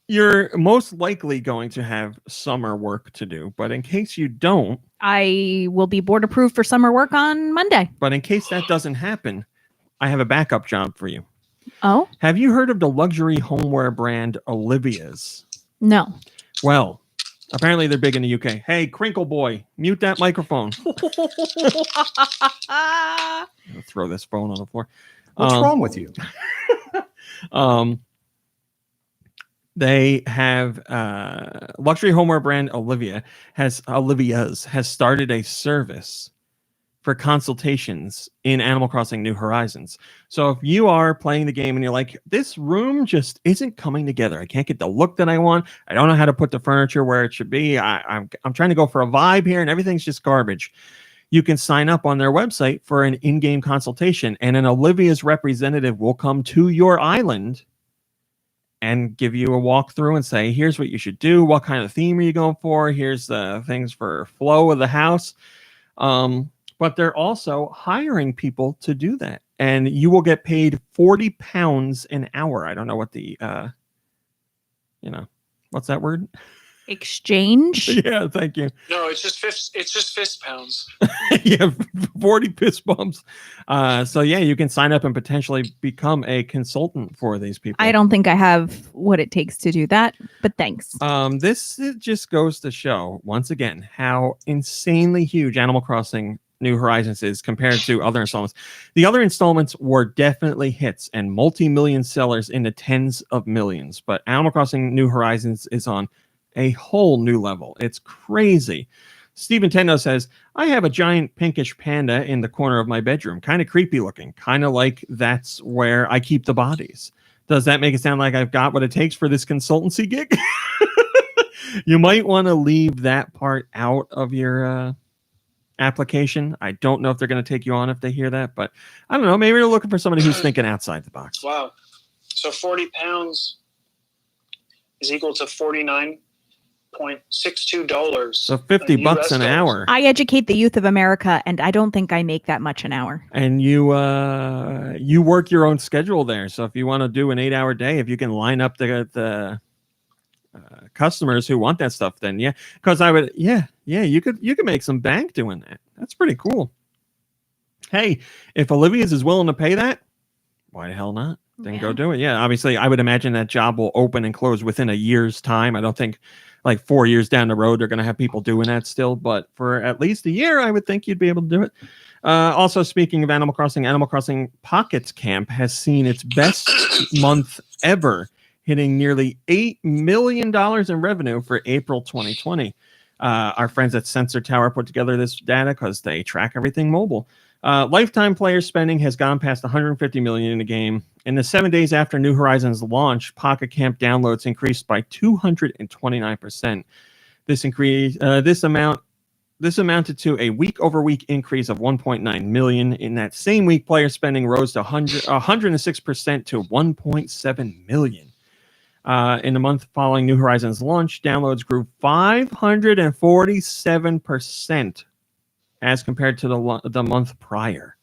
You're most likely going to have summer work to do, but in case you don't, I will be board approved for summer work on Monday. But in case that doesn't happen, I have a backup job for you. Oh? Have you heard of the luxury homeware brand Olivia's? No. Well, apparently they're big in the UK. Hey, Crinkle Boy, mute that microphone. I'll throw this phone on the floor. What's wrong with you? They have luxury homeware brand Olivia's has started a service for consultations in Animal Crossing New Horizons. So if you are playing the game and you're like, this room just isn't coming together, I can't get the look that I want, I don't know how to put the furniture where it should be, I'm trying to go for a vibe here and everything's just garbage, you can sign up on their website for an in-game consultation, and an Olivia's representative will come to your island and give you a walkthrough and say, here's what you should do, what kind of theme are you going for, here's the things for flow of the house. But they're also hiring people to do that. And you will get paid £40 an hour. I don't know what the, what's that word? Exchange? Yeah, thank you. No, it's just fist pounds. Yeah, 40 fist bumps. So yeah, you can sign up and potentially become a consultant for these people. I don't think I have what it takes to do that, but thanks. This just goes to show, once again, how insanely huge Animal Crossing New Horizons is compared to other installments. The other installments were definitely hits and multi-million sellers in the tens of millions, but Animal Crossing New Horizons is on a whole new level. It's crazy. Steve Nintendo says, I have a giant pinkish panda in the corner of my bedroom. Kind of creepy looking. Kind of like that's where I keep the bodies. Does that make it sound like I've got what it takes for this consultancy gig? You might want to leave that part out of your application. I don't know if they're going to take you on if they hear that, but I don't know. Maybe they're looking for somebody who's thinking outside the box. Wow. So 40 pounds is equal to $49.62. So $50 an hour. I educate the youth of America, and I don't think I make that much an hour. And you work your own schedule there. So if you want to do an 8-hour day, if you can line up the customers who want that stuff, then yeah, because you could make some bank doing that. That's pretty cool. Hey, if Olivia's is willing to pay that, why the hell not? Then go do it. Yeah, obviously, I would imagine that job will open and close within a year's time. I don't think like 4 years down the road they're going to have people doing that still, but for at least a year, I would think you'd be able to do it. Also, speaking of Animal Crossing Pockets Camp has seen its best month ever, hitting nearly $8 million in revenue for April 2020. Our friends at Sensor Tower put together this data because they track everything mobile. Lifetime player spending has gone past 150 million in the game. In the 7 days after New Horizons launch, Pocket Camp downloads increased by 229%. This amounted to a week-over-week increase of 1.9 million. In that same week, player spending rose to 106% to 1.7 million. In the month following New Horizons launch, downloads grew 547% as compared to the month prior.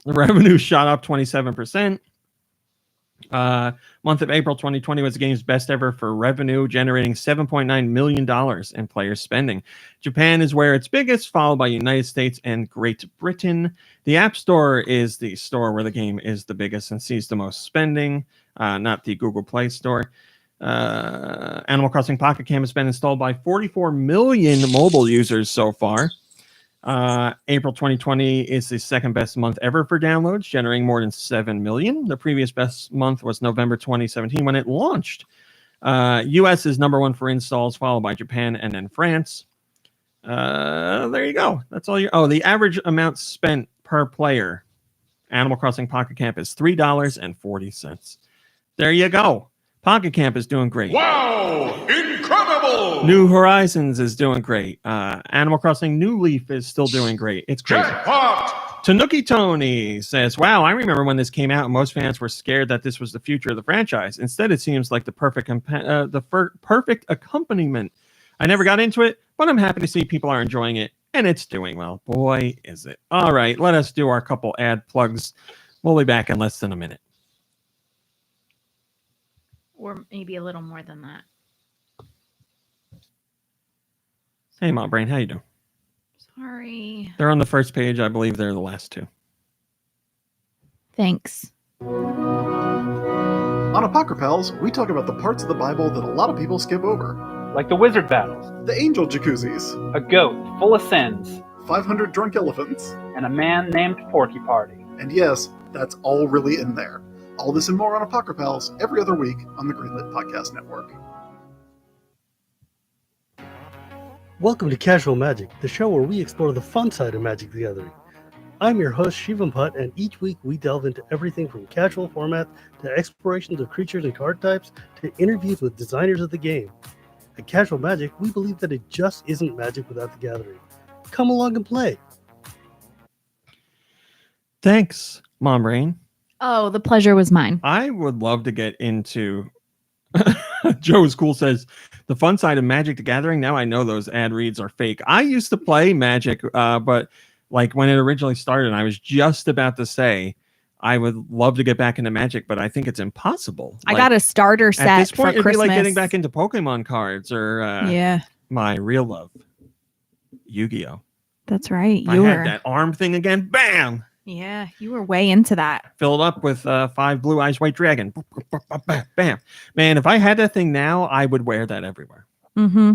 Revenue shot up 27%. Month of April 2020 was the game's best ever for revenue, generating $7.9 million in player spending. Japan is where it's biggest, followed by United States and Great Britain. The App Store is the store where the game is the biggest and sees the most spending, not the Google Play Store. Animal Crossing Pocket Camp has been installed by 44 million mobile users so far. April 2020 is the second best month ever for downloads, generating more than 7 million. The previous best month was November 2017 when it launched. US is number one for installs, followed by Japan and then France. There you go. That's all the average amount spent per player, Animal Crossing Pocket Camp, is $3.40. There you go. Pocket Camp is doing great. Wow! Incredible! New Horizons is doing great. Animal Crossing New Leaf is still doing great. It's crazy. Jackpot! Tanuki Tony says, wow, I remember when this came out and most fans were scared that this was the future of the franchise. Instead, it seems like the perfect perfect accompaniment. I never got into it, but I'm happy to see people are enjoying it, and it's doing well. Boy, is it. All right, let us do our couple ad plugs. We'll be back in less than a minute. Or maybe a little more than that. Hey, Mom Brain, how you doing? Sorry. They're on the first page. I believe they're the last two. Thanks. On Apocryphals, we talk about the parts of the Bible that a lot of people skip over. Like the wizard battles, The angel jacuzzis, a goat full of sins, 500 drunk elephants, and a man named Porky Party. and yes, that's all really in there. All this and more on Apocryphals every other week on the Greenlit Podcast Network. Welcome to Casual Magic, the show where we explore the fun side of Magic the Gathering. I'm your host, Shivam Putt, and each week we delve into everything from casual format to explorations of creatures and card types to interviews with designers of the game. At Casual Magic, we believe that it just isn't Magic without the Gathering. Come along and play. Thanks, Mom Brain. Oh, the pleasure was mine. I would love to get into Joe's Cool says the fun side of Magic the Gathering. Now I know those ad reads are fake. I used to play Magic, but like when it originally started, I was just about to say I would love to get back into Magic, but I think it's impossible. I got a starter set at this point, for it'd Christmas. be like getting back into Pokemon cards or my real love, Yu-Gi-Oh. That's right. I had that arm thing again. Bam. Yeah, you were way into that. Filled up with 5 Blue Eyes White Dragon. Bam. Man, if I had that thing now, I would wear that everywhere. Mm-hmm.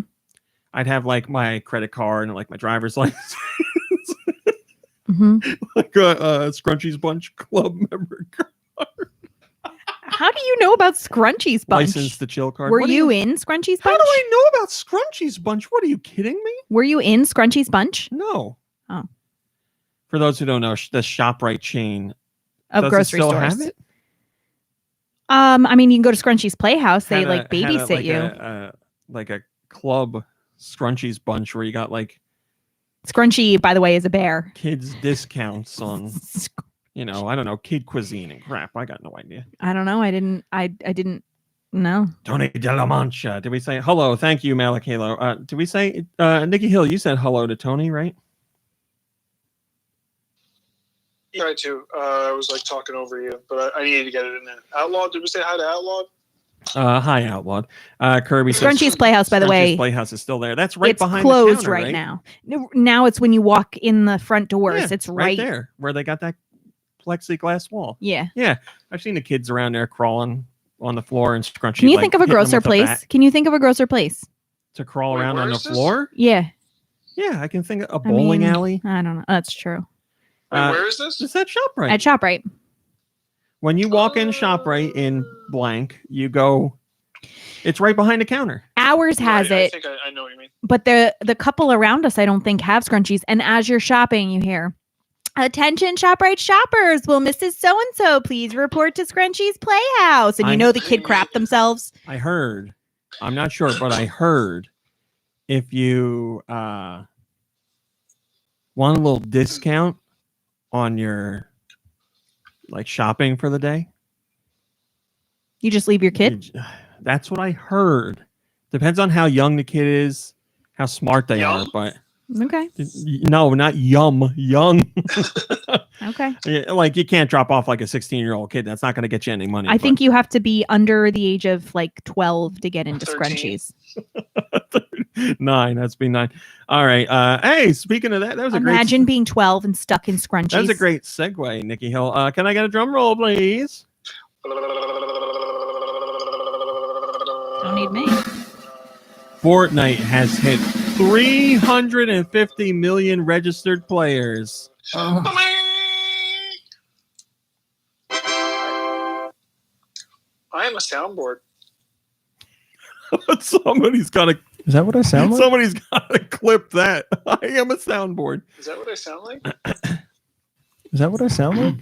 I'd have like my credit card and like my driver's license. Mm-hmm. Like a Scrunchies Bunch club member card. How do you know about Scrunchies Bunch? License to chill card. Were you in Scrunchies Bunch? How do I know about Scrunchies Bunch? What are you kidding me? Were you in Scrunchies Bunch? No. Oh. For those who don't know, the ShopRite chain of does grocery it still stores. Have it? I mean, you can go to Scrunchies Playhouse. They Had babysit like you. Like a club Scrunchies Bunch where you got like Scrunchy, by the way, is a bear. kids discounts on, I don't know, kid cuisine and crap. I got no idea. I don't know. I didn't know. Tony de la Mancha. Did we say hello? Thank you, Malakalo. Did we say Nikki Hill? You said hello to Tony, right? Tried to. I was like talking over you, but I needed to get it in there. Outlaw, did we say hi to Outlaw? Hi, Outlawed. Kirby says Scrunchies Playhouse, by the way. Playhouse is still there. That's right behind closed the counter, right now. Now it's when you walk in the front doors. Yeah, it's right there where they got that plexiglass wall. Yeah. Yeah. I've seen the kids around there crawling on the floor and Scrunchy. Can you think of a grocer place? Can you think of a grocer place? To crawl around on the floor? Yeah. Yeah, I can think of a bowling alley. I don't know. That's true. Where is this? It's at ShopRite. At ShopRite. When you walk in ShopRite in blank, you go. It's right behind the counter. Ours has it. I think I know what you mean. But the couple around us, I don't think, have Scrunchies. And as you're shopping, you hear, "Attention, ShopRite shoppers! Will Mrs. So-and-so please report to Scrunchies Playhouse?" And the kid crap themselves. I heard. I'm not sure, but I heard if you want a little discount on your shopping for the day, you just leave your kid. That's what I heard. Depends on how young the kid is, how smart they are, but okay. No, not young. Okay. Like you can't drop off like a 16-year-old kid. That's not going to get you any money. I think you have to be under the age of 12 to get into 13. Scrunchies. 9. That's be 9. All right. Hey, speaking of that, that was Imagine being 12 and stuck in Scrunchies. That was a great segue, Nikki Hill. Can I get a drum roll, please? Don't need me. Fortnite has hit 350 million registered players. I am a soundboard. Somebody's got to. Is that what I sound like? Somebody's got to clip that. I am a soundboard. Is that what I sound like? Is that what I sound like?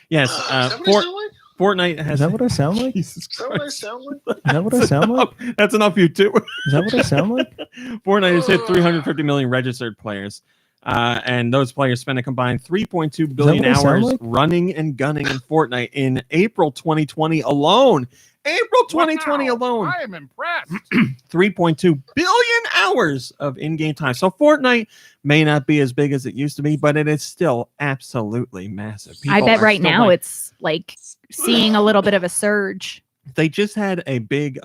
Yes. Is that what I sound like? Fortnite has. Is that what I sound like? Jesus Is that what I Christ. sound like? Is that what I sound like? That's enough, you two. Is that what I sound like? Fortnite has hit 350 million registered players, and those players spent a combined 3.2 billion what I sound hours like? running and gunning in Fortnite in April 2020 alone. April 2020 alone. I am impressed. 3.2 billion hours of in-game time. So Fortnite may not be as big as it used to be, but it is still absolutely massive. I People bet are right still now like- it's like seeing a little bit of a surge. they just had a big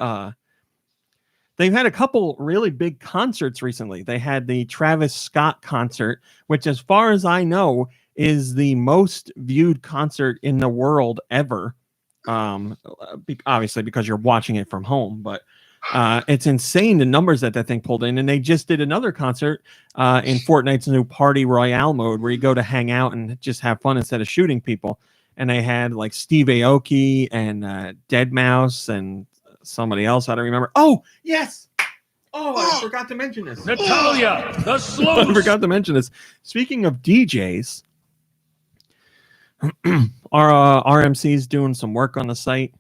they've had a couple really big concerts recently. They had the Travis Scott concert, which as far as I know is the most viewed concert in the world ever. Obviously because you're watching it from home, but it's insane the numbers that thing pulled in. And they just did another concert in Fortnite's new Party Royale mode where you go to hang out and just have fun instead of shooting people. And they had like Steve Aoki and Deadmau5 and somebody else I don't remember. Oh yes. Oh, I forgot to mention this. Natalia, the I sleuth. forgot to mention this. Speaking of DJs, our RMC's doing some work on the site.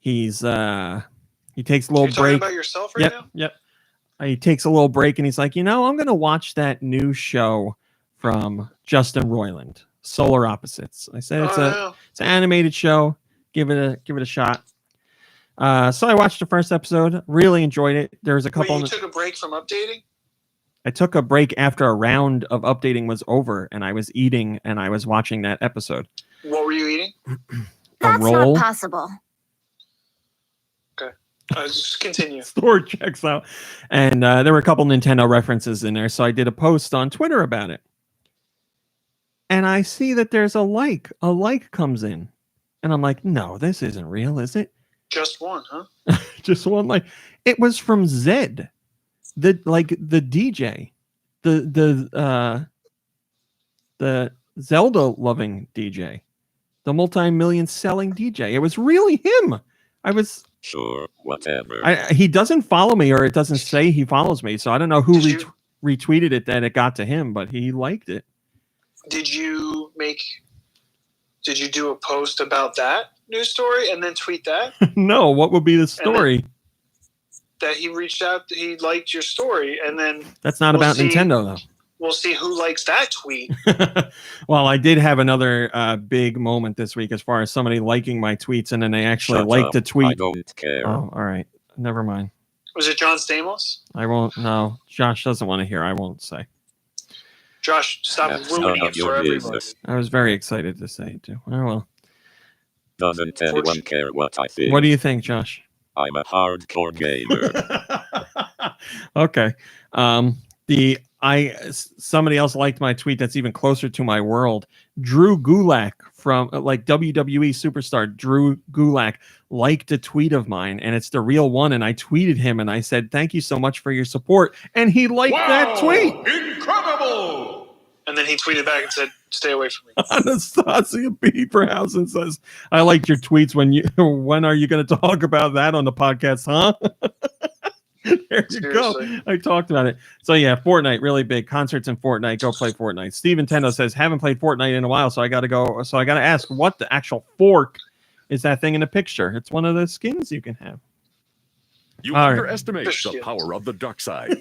He's he takes a little You're talking break. about yourself right now? Yep. He takes a little break and he's like, I'm going to watch that new show from Justin Roiland, Solar Opposites. I said it's an animated show. Give it a shot. So I watched the first episode. Really enjoyed it. There was a couple. Wait, you took a break from updating? I took a break after a round of updating was over, and I was eating and I was watching that episode. What were you eating? A roll. Not possible. Okay. Just continue. Store checks out. And there were a couple Nintendo references in there, so I did a post on Twitter about it. And I see that there's a like. A like comes in. And I'm like, no, this isn't real, is it? Just one, huh? Just one like. It was from Zed. The DJ. The Zelda loving DJ. The multi-million selling DJ. It was really him. I was sure, whatever. He doesn't follow me, or it doesn't say he follows me, so I don't know who retweeted it that it got to him, but he liked it. Did you do a post about that news story and then tweet that? No, what would be the story? That he reached out, he liked your story, and then that's not about Nintendo though. We'll see who likes that tweet. Well, I did have another big moment this week as far as somebody liking my tweets, and then they actually liked the tweet. I don't care. Oh, all right. Never mind. Was it John Stamos? I won't. No, Josh doesn't want to hear. I won't say. Josh, stop ruining it for everybody. I was very excited to say it too. Oh well. Doesn't anyone care what I think? What do you think, Josh? I'm a hardcore gamer. Okay. Somebody else liked my tweet that's even closer to my world. Drew Gulak from WWE superstar Drew Gulak liked a tweet of mine, and it's the real one. And I tweeted him and I said, "Thank you so much for your support." And he liked that tweet. Incredible! And then he tweeted back and said, "Stay away from me." Anastasia Beaverhausen says, "I liked your tweets. When are you going to talk about that on the podcast, huh?" There you go. I talked about it. So yeah, Fortnite, really big. Concerts in Fortnite. Go play Fortnite. Steve Nintendo says, haven't played Fortnite in a while, so I got to go. So I got to ask, what the actual fork is that thing in the picture? It's one of the skins you can have. You All right. underestimate the power of the dark side. I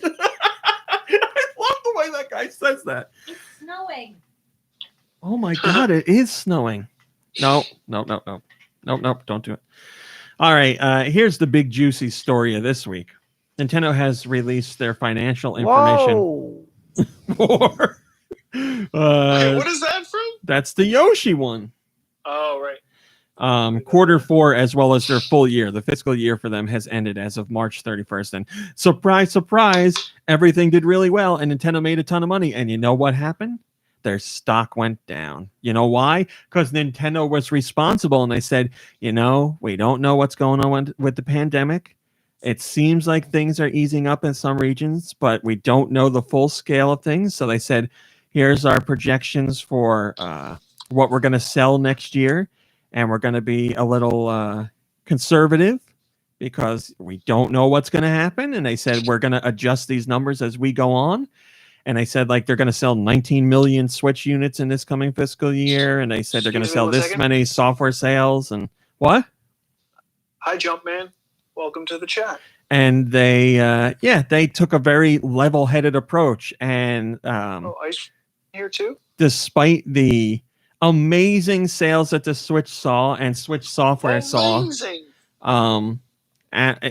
love the way that guy says that. It's snowing. Oh my God, it is snowing. No, don't do it. All right, here's the big juicy story of this week. Nintendo has released their financial information for what is that from? That's the Yoshi one. Oh, right. Q4 as well as their full year. The fiscal year for them has ended as of March 31st. And surprise, surprise, everything did really well and Nintendo made a ton of money. And you know what happened? Their stock went down. You know why? Because Nintendo was responsible and they said, we don't know what's going on with the pandemic. It seems like things are easing up in some regions, but we don't know the full scale of things. So they said, here's our projections for what we're going to sell next year. And we're going to be a little conservative because we don't know what's going to happen. And they said, we're going to adjust these numbers as we go on. And they said, they're going to sell 19 million Switch units in this coming fiscal year. And they said they're going to sell this many software sales. And What? Hi, Jumpman. Welcome to the chat. And they took a very level-headed approach. And Ice here too. Despite the amazing sales that the Switch saw and Switch software saw,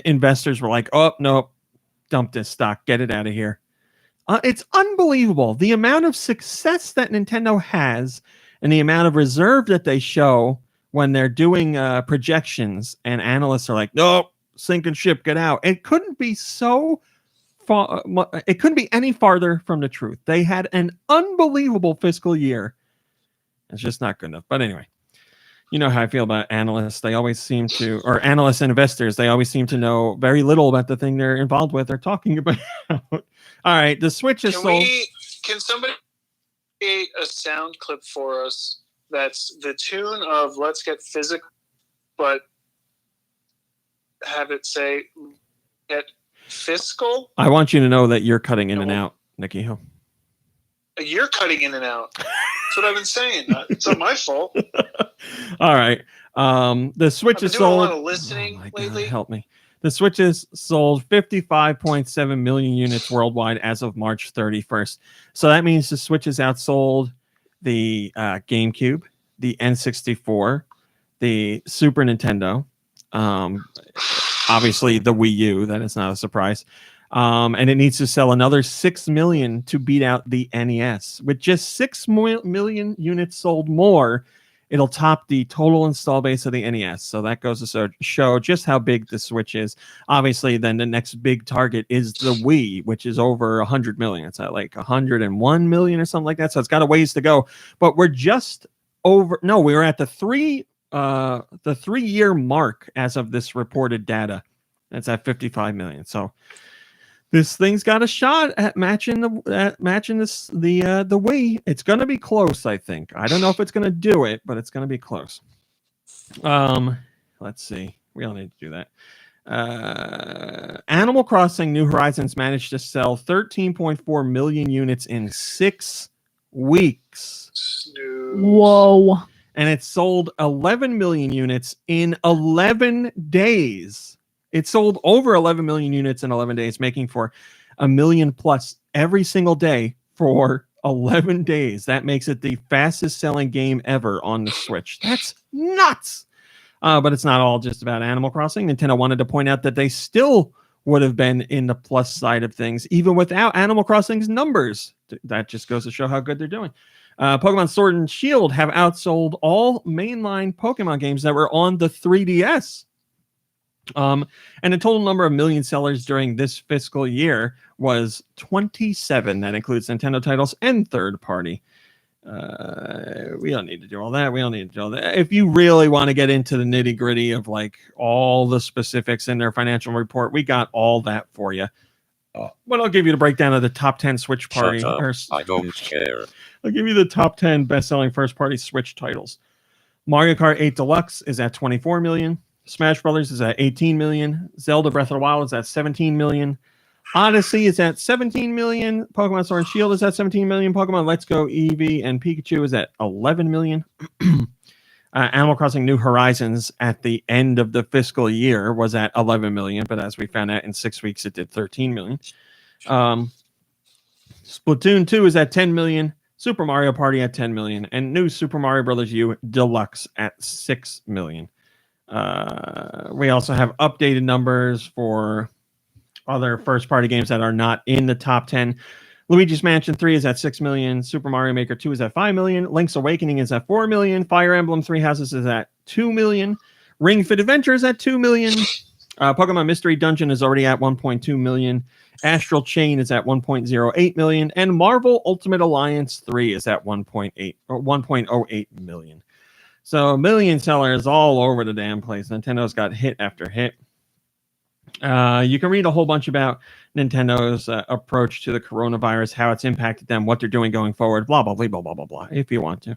investors were like, "Oh no, dump this stock, get it out of here." It's unbelievable the amount of success that Nintendo has and the amount of reserve that they show when they're doing projections, and analysts are like, "No, sink and ship, get out." It couldn't be so far. It couldn't be any farther from the truth. They had an unbelievable fiscal year. It's just not good enough. But anyway, you know how I feel about analysts. They always seem to, or analysts and investors, they always seem to know very little about the thing they're involved with or talking about. All right, the Switch is sold. Can somebody create a sound clip for us that's the tune of "Let's Get Physical," but have it say "Get Fiscal"? I want you to know that you're cutting in and out, Nikki Hill. You're cutting in and out. That's what I've been saying. It's not my fault. All right. The Switch is sold. A lot of listening lately. God, help me. The Switch is sold 55.7 million units worldwide as of March 31st. So that means the Switch has outsold the GameCube, the N64, the Super Nintendo, obviously the Wii U. That is not a surprise. And it needs to sell another 6 million to beat out the NES. With just 6 million units sold more, it'll top the total install base of the NES. So that goes to show just how big the Switch is. Obviously, then the next big target is the Wii, which is over 100 million. It's at like 101 million or something like that. So it's got a ways to go. But we're just over. No, we were at the 3-year mark as of this reported data. That's at 55 million. So this thing's got a shot at matching the Wii. It's going to be close, I think. I don't know if it's going to do it, but it's going to be close. Let's see. We don't need to do that. Animal Crossing New Horizons managed to sell 13.4 million units in 6 weeks. Whoa. And it sold 11 million units in 11 days. It sold over 11 million units in 11 days, making for 1 million plus every single day for 11 days. That makes it the fastest selling game ever on the Switch. That's nuts. But it's not all just about Animal Crossing. Nintendo wanted to point out that they still would have been in the plus side of things, even without Animal Crossing's numbers. That just goes to show how good they're doing. Pokemon Sword and Shield have outsold all mainline Pokemon games that were on the 3DS. And the total number of million sellers during this fiscal year was 27. That includes Nintendo titles and third party. We don't need to do all that. We don't need to do all that. If you really want to get into the nitty gritty of like all the specifics in their financial report, we got all that for you. But I'll give you the breakdown of the top 10 Switch party. I don't care. I'll give you the top 10 best-selling first-party Switch titles. Mario Kart 8 Deluxe is at 24 million. Smash Brothers is at 18 million. Zelda Breath of the Wild is at 17 million. Odyssey is at 17 million. Pokemon Sword and Shield is at 17 million. Pokemon Let's Go Eevee and Pikachu is at 11 million. Animal Crossing New Horizons at the end of the fiscal year was at 11 million, but as we found out in 6 weeks, it did 13 million. Splatoon 2 is at 10 million. Super Mario Party at 10 million. And new Super Mario Bros. U Deluxe at 6 million. We also have updated numbers for other first-party games that are not in the top 10. Luigi's Mansion 3 is at 6 million. Super Mario Maker 2 is at 5 million. Link's Awakening is at 4 million. Fire Emblem Three Houses is at 2 million. Ring Fit Adventure is at 2 million. Pokemon Mystery Dungeon is already at 1.2 million. Astral Chain is at 1.08 million. And Marvel Ultimate Alliance 3 is at 1.08 million. So million sellers all over the damn place. Nintendo's got hit after hit. You can read a whole bunch about Nintendo's approach to the coronavirus, how it's impacted them, what they're doing going forward, blah, blah, blah, blah, blah, blah, blah, if you want to.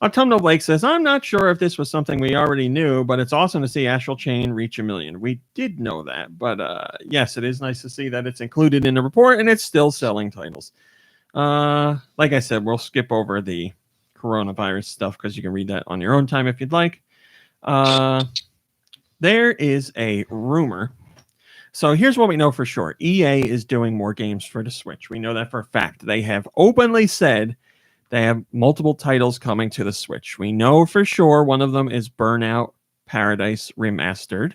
Autumnal Blake says, I'm not sure if this was something we already knew, but it's awesome to see Astral Chain reach 1 million. We did know that, but yes, it is nice to see that it's included in the report and it's still selling titles. Like I said, we'll skip over the coronavirus stuff because you can read that on your own time if you'd like. There is a rumor. So here's what we know for sure. EA is doing more games for the Switch. We know that for a fact. They have openly said they have multiple titles coming to the Switch. We know for sure one of them is Burnout Paradise Remastered.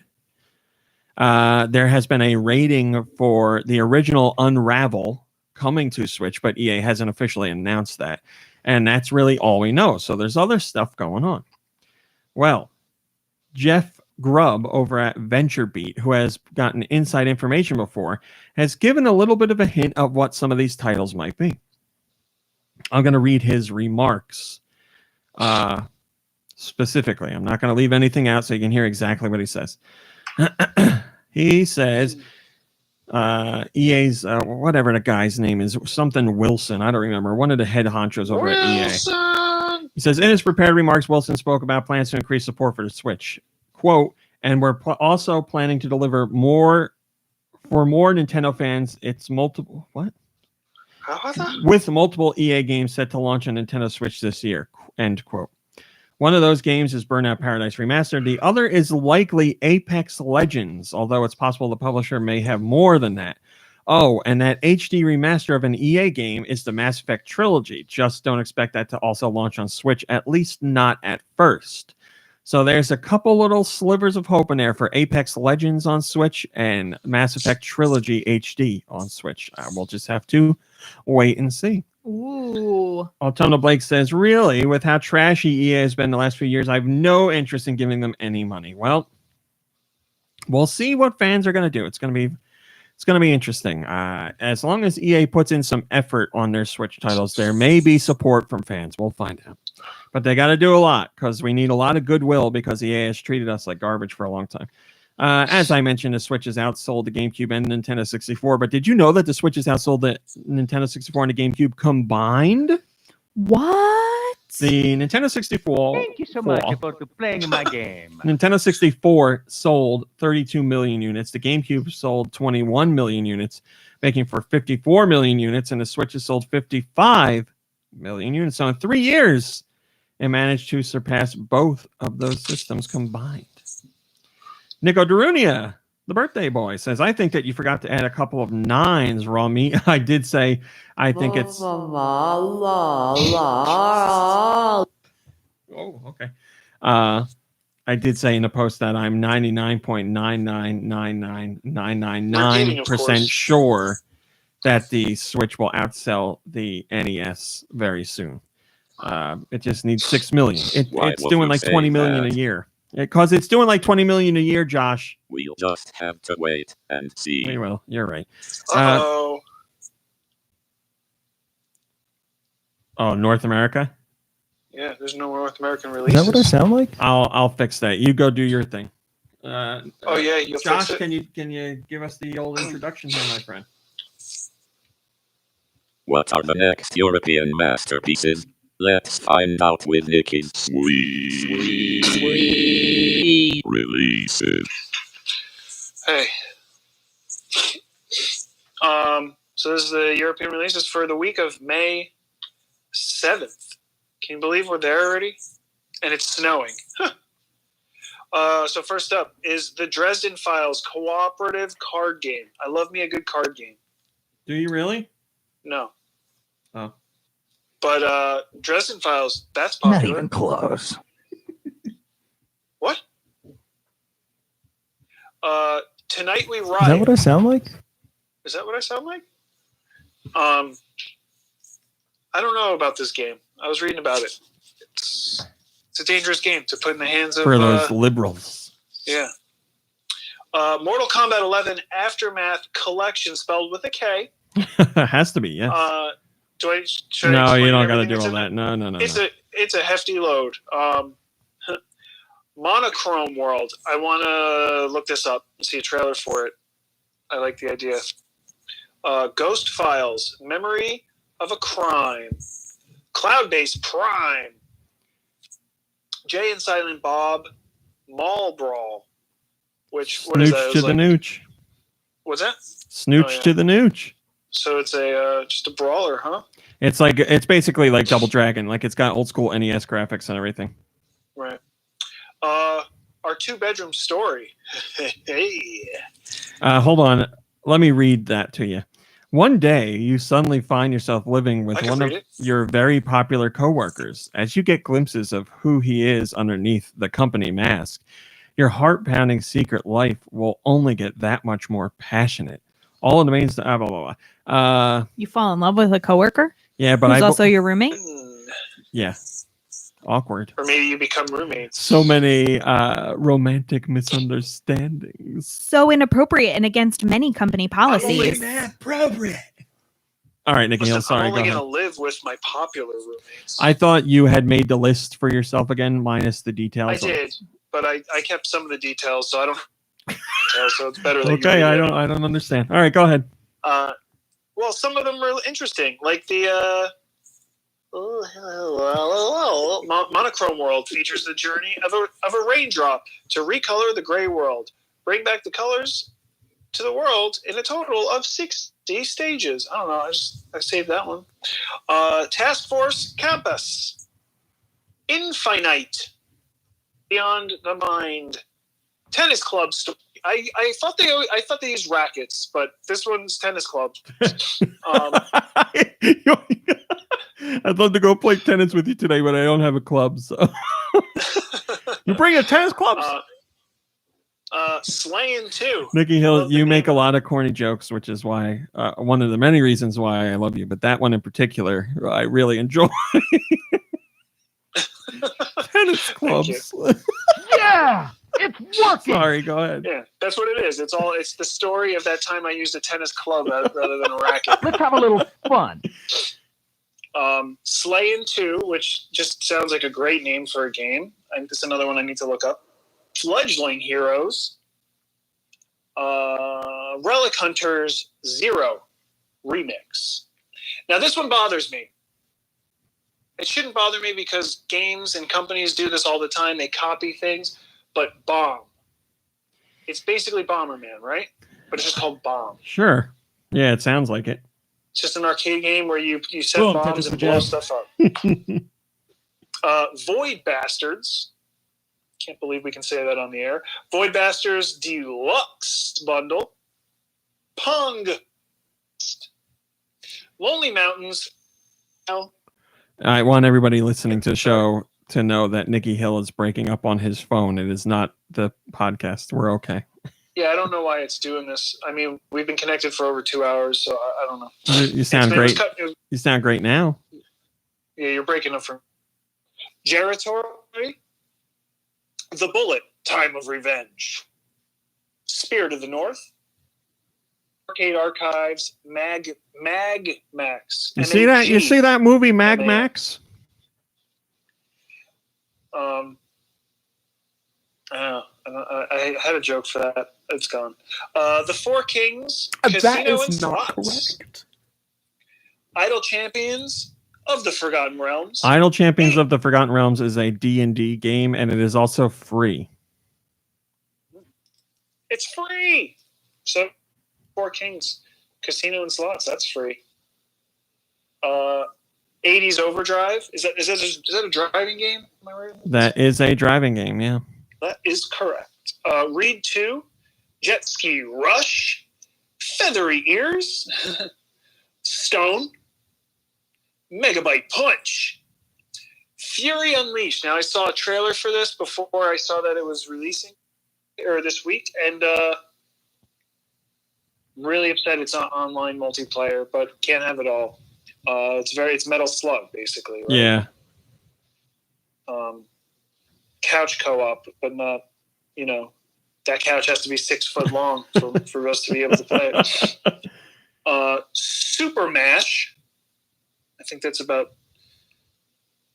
There has been a rating for the original Unravel coming to Switch, but EA hasn't officially announced that. And that's really all we know. So there's other stuff going on. Well, Jeff Grubb over at VentureBeat, who has gotten inside information before, has given a little bit of a hint of what some of these titles might be. I'm going to read his remarks specifically. I'm not going to leave anything out so you can hear exactly what he says. He says EA's, whatever the guy's name is, something Wilson. I don't remember. One of the head honchos over at EA. He says, in his prepared remarks, Wilson spoke about plans to increase support for the Switch. Quote, and we're also planning to deliver more for more Nintendo fans. It's multiple, what? With multiple EA games set to launch on Nintendo Switch this year. End quote. One of those games is Burnout Paradise Remastered. The other is likely Apex Legends, although it's possible the publisher may have more than that. Oh, and that HD remaster of an EA game is the Mass Effect trilogy. Just don't expect that to also launch on Switch, at least not at first. So there's a couple little slivers of hope in there for Apex Legends on Switch and Mass Effect Trilogy HD on Switch. We'll just have to wait and see. Ooh. Autumnal Blake says, really, with how trashy EA has been the last few years, I have no interest in giving them any money. Well, we'll see what fans are going to do. It's going to be interesting. As long as EA puts in some effort on their Switch titles, there may be support from fans. We'll find out. But they got to do a lot because we need a lot of goodwill because EA has treated us like garbage for a long time. As I mentioned, the Switch has outsold the GameCube and Nintendo 64. But did you know that the Switch has outsold the Nintendo 64 and the GameCube combined? What? The Nintendo 64. Thank you so much for playing my game. Nintendo 64 sold 32 million units. The GameCube sold 21 million units, making for 54 million units. And the Switch has sold 55 million units. So in 3 years, it managed to surpass both of those systems combined. Nico Darunia, the birthday boy, says, I think that you forgot to add a couple of nines, raw meat. I did say, I think it's... Oh, okay. I did say in the post that I'm 99.9999999% sure that the Switch will outsell the NES very soon. It just needs 6 million. It's doing like 20 million a year. Because it's doing like 20 million a year, Josh. We'll just have to wait and see. We will. You're right. Uh-oh. Oh, North America? Yeah, there's no North American Is releases. that what I sound like? I'll fix that. You go do your thing. Oh yeah, you Josh, fix it. can you give us the old introduction here, my friend? What are the next European masterpieces? Let's find out with Nicky's sweet releases. Hey. So this is the European releases for the week of May 7th. Can you believe we're there already? And it's snowing. So first up is the Dresden Files cooperative card game. I love me a good card game. Do you really? No. Oh. But Dresden Files, that's popular. Not even close. What? Tonight We Ride. Is that what I sound like? Is that what I sound like? I don't know about this game. I was reading about it. It's a dangerous game to put in the hands of... For those liberals. Yeah. Mortal Kombat 11 Aftermath Collection, spelled with a K. Has to be, yes. Should I no, you don't explain got to everything do that's all in that. it? No. It's a hefty load. Monochrome World. I want to look this up and see a trailer for it. I like the idea. Ghost Files. Memory of a Crime. Cloud-Based Prime. Jay and Silent Bob. Mall Brawl. What is that? Snooch to the nooch. What's that? Snooch to the nooch. So it's a just a brawler, huh? It's basically like Double Dragon. Like it's got old school NES graphics and everything. Right. our 2-bedroom story. Hey. Hold on. Let me read that to you. One day, you suddenly find yourself living with one of your very popular coworkers. As you get glimpses of who he is underneath the company mask, your heart-pounding secret life will only get that much more passionate. All in the main... blah, blah, blah. You fall in love with a coworker? Yeah, but who's also your roommate? Yeah. Awkward. Or maybe you become roommates. So many romantic misunderstandings. So inappropriate and against many company policies. Inappropriate. All right, Nikki Hill, sorry. I'm only go going to ahead. live with my popular roommates. I thought you had made the list for yourself again, minus the details. I did, but I kept some of the details, so I don't. So it's better. That Okay, you I don't understand. All right, go ahead. Well, some of them are interesting, like the monochrome world features the journey of a raindrop to recolor the gray world, bring back the colors to the world in a total of 60 stages. I don't know. I saved that one. Task Force Campus, Infinite, Beyond the Mind, Tennis Club Story. I thought they used rackets, but this one's tennis club. I'd love to go play tennis with you today, but I don't have a club. So you bring a tennis club. Slaying too. Nikki Hill, you make a lot of corny jokes, which is why one of the many reasons why I love you. But that one in particular, I really enjoy. Tennis clubs. Yeah, it's working. Sorry, go ahead. Yeah, that's what it is. It's the story of that time I used a tennis club rather than a racket. Let's have a little fun. Slayin' 2, which just sounds like a great name for a game. I think this is another one I need to look up. Fledgling Heroes. Relic Hunters 0 Remix. Now, this one bothers me. It shouldn't bother me because games and companies do this all the time. They copy things. But Bomb. It's basically Bomberman, right? But it's just called Bomb. Sure. Yeah, it sounds like it. It's just an arcade game where you set bombs and blow stuff up. Void Bastards. Can't believe we can say that on the air. Void Bastards Deluxe Bundle. Pong. Lonely Mountains. I want everybody listening to the show to know that Nikki Hill is breaking up on his phone. It is not the podcast. We're okay. Yeah, I don't know why it's doing this. I mean, we've been connected for over 2 hours, so I don't know. You sound great. You sound great now. Yeah, you're breaking up for Geritorium, The Bullet, Time of Revenge, Spirit of the North, Arcade Archives, Mag Max. You see that? You see that movie, Mag Max? I had a joke for that. It's gone. The Four Kings, Casino that is and not Slots. correct. Idle Champions of the Forgotten Realms. Idle Champions of the Forgotten Realms is a D&D game, and it is also free. It's free. So, Four Kings, Casino and Slots. That's free. 80s Overdrive. Is that a driving game? Am I right? That is a driving game, yeah. That is correct. Read 2, Jet Ski Rush, Feathery Ears, Stone, Megabyte Punch, Fury Unleashed. Now, I saw a trailer for this before I saw that it was releasing this week, and I'm really upset it's not online multiplayer, but can't have it all. It's Metal Slug, basically. Right? Yeah. Couch co-op, but not, that couch has to be 6 foot long for us to be able to play it. Super Mash. I think that's about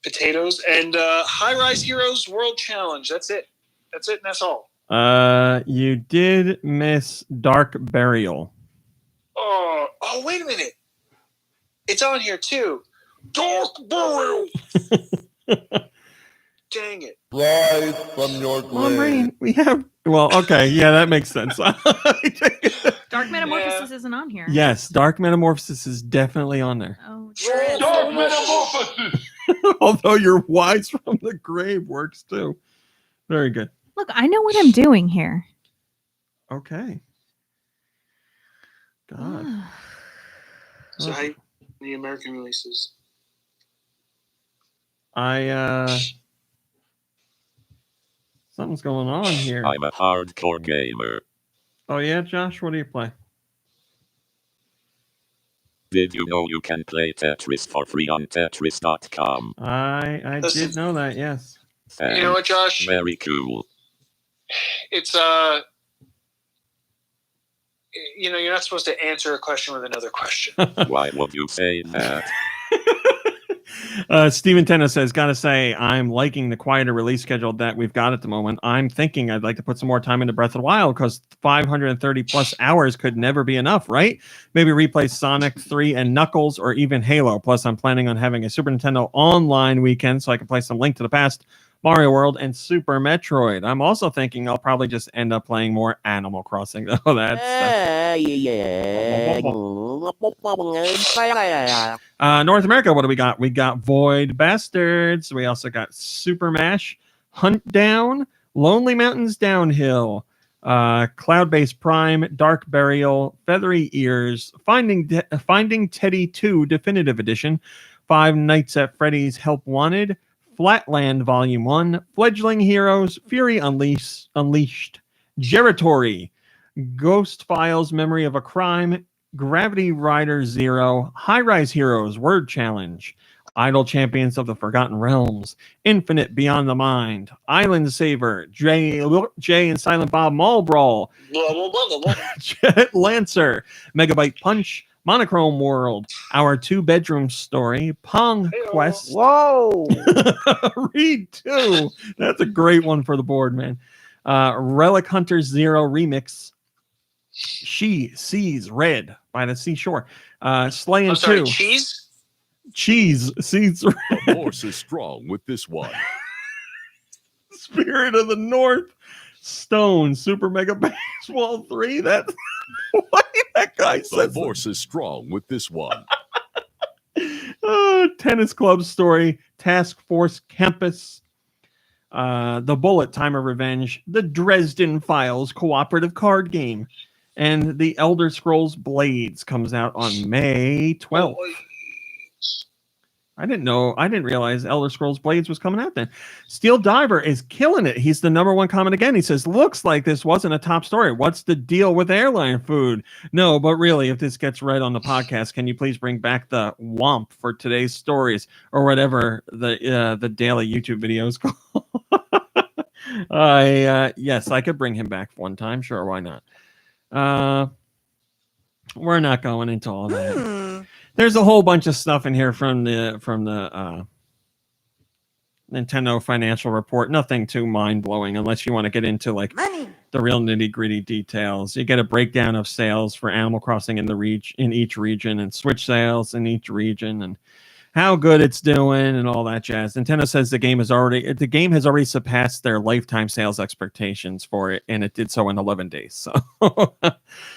potatoes. And High Rise Heroes World Challenge. That's it. That's it, and that's all. You did miss Dark Burial. Oh, wait a minute. It's on here, too. Dark Burial. Dang it. Rise from your grave. We have... Well, okay. Yeah, that makes sense. Dark Metamorphosis isn't on here. Yes, Dark Metamorphosis is definitely on there. Oh, Dark Metamorphosis. Although your Wise from the Grave works, too. Very good. Look, I know what I'm doing here. Okay. God. So how the American releases? Something's going on here. I'm a hardcore gamer. Oh yeah, Josh, what do you play? Did you know you can play Tetris for free on Tetris.com? I did know that, yes. You know what, Josh? Very cool. It's you're not supposed to answer a question with another question. Why would you say that? Steven Tennis says, gotta say, I'm liking the quieter release schedule that we've got at the moment. I'm thinking I'd like to put some more time into Breath of the Wild because 530 plus hours could never be enough, right? Maybe replay Sonic 3 and Knuckles or even Halo. Plus, I'm planning on having a Super Nintendo online weekend so I can play some Link to the Past, Mario World, and Super Metroid. I'm also thinking I'll probably just end up playing more Animal Crossing. Oh, that's North America, what do we got? We got Void Bastards. We also got Super Mash, Hunt Down, Lonely Mountains Downhill, Cloud-Based Prime, Dark Burial, Feathery Ears, Finding Teddy 2 Definitive Edition, Five Nights at Freddy's Help Wanted, Flatland Volume 1, Fledgling Heroes, Fury Unleashed, Geritori, Ghost Files, Memory of a Crime, Gravity Rider Zero, High Rise Heroes, Word Challenge, Idle Champions of the Forgotten Realms, Infinite Beyond the Mind, Island Saver, Jay and Silent Bob Mall Brawl, Jet Lancer, Megabyte Punch, Monochrome World, Our Two Bedroom Story, Pong Quest. Whoa! Read 2. That's a great one for the board, man. Relic Hunter Zero Remix. She Sees Red by the Seashore. Slayin' 2. Cheese Sees Red. The force is strong with this one. Spirit of the North. Stone Super Mega Baseball 3. That's what that guy says. The force is strong with this one. Tennis Club Story, Task Force Campus, The Bullet Time of Revenge, The Dresden Files cooperative card game, and The Elder Scrolls Blades comes out on May 12th. I didn't realize Elder Scrolls Blades was coming out then. Steel Diver is killing it. He's the #1 comment again. He says, looks like this wasn't a top story. What's the deal with airline food? No, but really, if this gets read on the podcast, can you please bring back the womp for today's stories or whatever the daily YouTube videos called? Yes, I could bring him back one time. Sure, why not? We're not going into all that. There's a whole bunch of stuff in here from the Nintendo financial report. Nothing too mind-blowing unless you want to get into like the real nitty-gritty details. You get a breakdown of sales for Animal Crossing in each region, and Switch sales in each region, and how good it's doing and all that jazz. Nintendo says the game has already surpassed their lifetime sales expectations for it, and it did so in 11 days.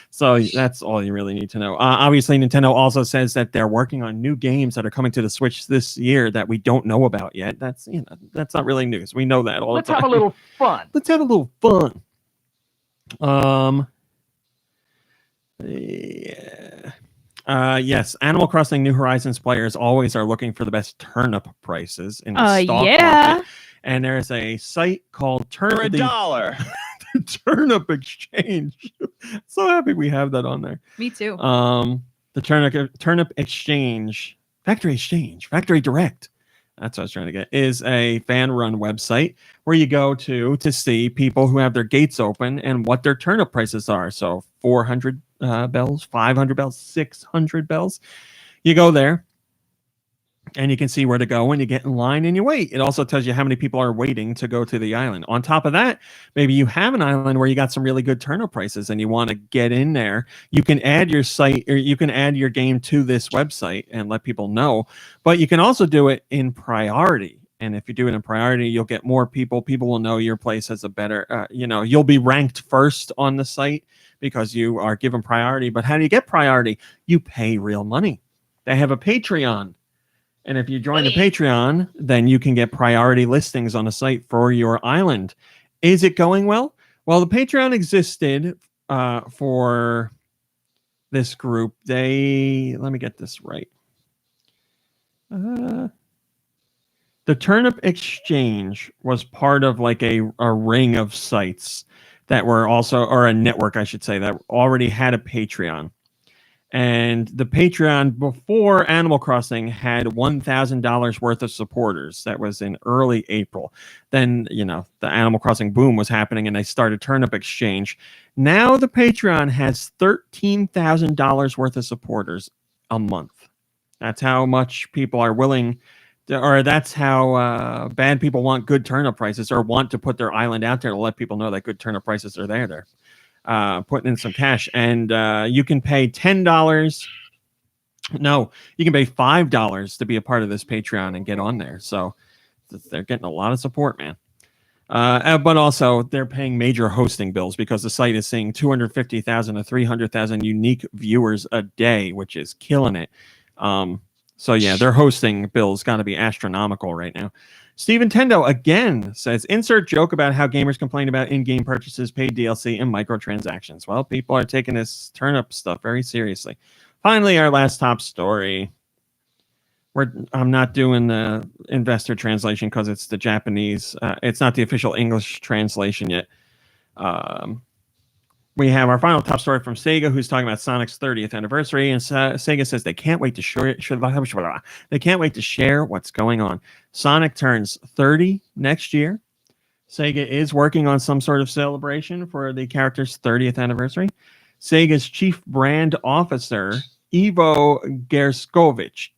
So that's all you really need to know. Obviously, Nintendo also says that they're working on new games that are coming to the Switch this year that we don't know about yet. That's not really news. We know that all the time. Let's have a little fun. Let's have a little fun. Yes, Animal Crossing New Horizons players always are looking for the best turnip prices in the stock market. And there's a site called Turnip Exchange. So happy we have that on there. Me too. The Turnip Exchange, Factory Direct. That's what I was trying to get. Is a fan-run website where you go to see people who have their gates open and what their turnip prices are. So 400 bells, 500 bells, 600 bells. You go there and you can see where to go when you get in line and you wait. It also tells you how many people are waiting to go to the island. On top of that, maybe you have an island where you got some really good turnip prices and you want to get in there. You can add your site, or you can add your game to this website and let people know. But you can also do it in priority. And if you do it in priority, you'll get more people. People will know your place has a better, you'll be ranked first on the site because you are given priority. But how do you get priority? You pay real money. They have a Patreon. And if you join the Patreon, then you can get priority listings on the site for your island. Is it going well? Well, the Patreon existed for this group. Let me get this right. The Turnip Exchange was part of like a ring of sites that were also, or a network, I should say, that already had a Patreon. And the Patreon before Animal Crossing had $1,000 worth of supporters. That was in early April. Then, the Animal Crossing boom was happening and they started Turnip Exchange. Now the Patreon has $13,000 worth of supporters a month. That's how much people are willing to, or that's how bad people want good turnip prices or want to put their island out there to let people know that good turnip prices are there. Putting in some cash, and you can pay $10. No, you can pay $5 to be a part of this Patreon and get on there. So they're getting a lot of support, man. But also they're paying major hosting bills because the site is seeing 250,000 to 300,000 unique viewers a day, which is killing it. So yeah, their hosting bills got to be astronomical right now. Steve Nintendo again says, insert joke about how gamers complain about in-game purchases, paid DLC, and microtransactions. Well, people are taking this turnip stuff very seriously. Finally, our last top story. I'm not doing the investor translation because it's the Japanese. It's not the official English translation yet. We have our final top story from Sega, who's talking about Sonic's 30th anniversary, and Sega says they can't wait to share what's going on. Sonic turns 30 next year. Sega is working on some sort of celebration for the character's 30th anniversary. Sega's chief brand officer, Igor Gerskovich,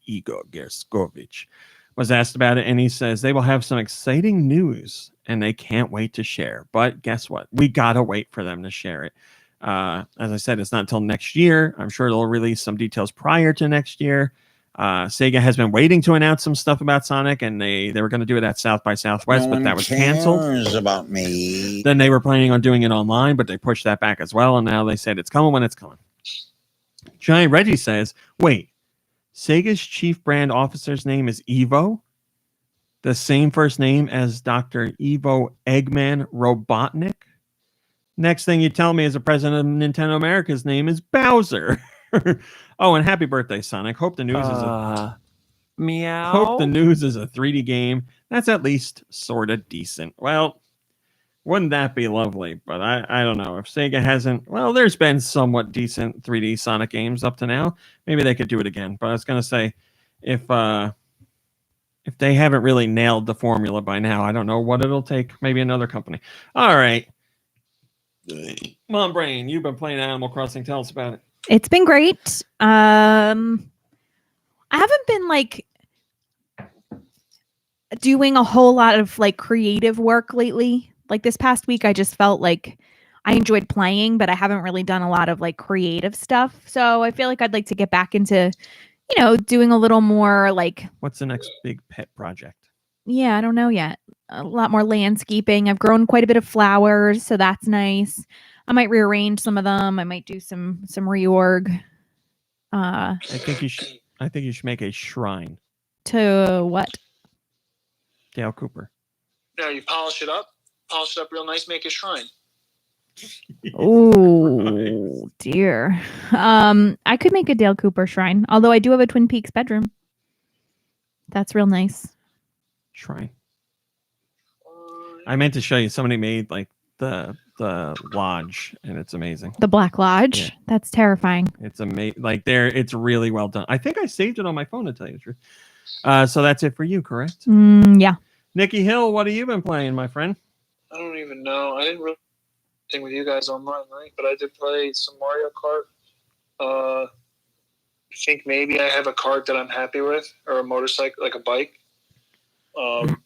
was asked about it, and he says they will have some exciting news and they can't wait to share. But guess what? We gotta wait for them to share it. As I said, it's not until next year. I'm sure they'll release some details prior to next year. Sega has been waiting to announce some stuff about Sonic, and they were going to do it at South by Southwest, but that was canceled. About me. Then they were planning on doing it online, but they pushed that back as well, and now they said it's coming when it's coming. Giant Reggie says, wait, Sega's chief brand officer's name is Evo? The same first name as Dr. Ivo Eggman Robotnik? Next thing you tell me is the president of Nintendo America's name is Bowser. Oh, and happy birthday, Sonic. Hope the news is meow. Hope the news is a 3D game. That's at least sort of decent. Well, wouldn't that be lovely? But I don't know. If Sega hasn't... Well, there's been somewhat decent 3D Sonic games up to now. Maybe they could do it again. But I was going to say, if they haven't really nailed the formula by now, I don't know what it'll take. Maybe another company. All right. Mom Brain, you've been playing Animal Crossing. Tell us about it. It's been great. I haven't been doing a whole lot of creative work lately. This past week, I just felt like I enjoyed playing, but I haven't really done a lot of creative stuff. So I feel like I'd like to get back into, doing a little more What's the next big pet project? Yeah, I don't know yet. A lot more landscaping. I've grown quite a bit of flowers, so that's nice. I might rearrange some of them. I might do some reorg. I think you should make a shrine. To what? Dale Cooper. Yeah, you polish it up real nice, make a shrine. Oh dear. I could make a Dale Cooper shrine, although I do have a Twin Peaks bedroom. That's real nice. Shrine. I meant to show you. Somebody made the lodge, and it's amazing. The Black Lodge. Yeah. That's terrifying. It's amazing. It's really well done. I think I saved it on my phone, to tell you the truth. So that's it for you, correct? Yeah. Nikki Hill, what have you been playing, my friend? I don't even know. I didn't really thing with you guys online, right? But I did play some Mario Kart. I think maybe I have a kart that I'm happy with, or a motorcycle, like a bike. And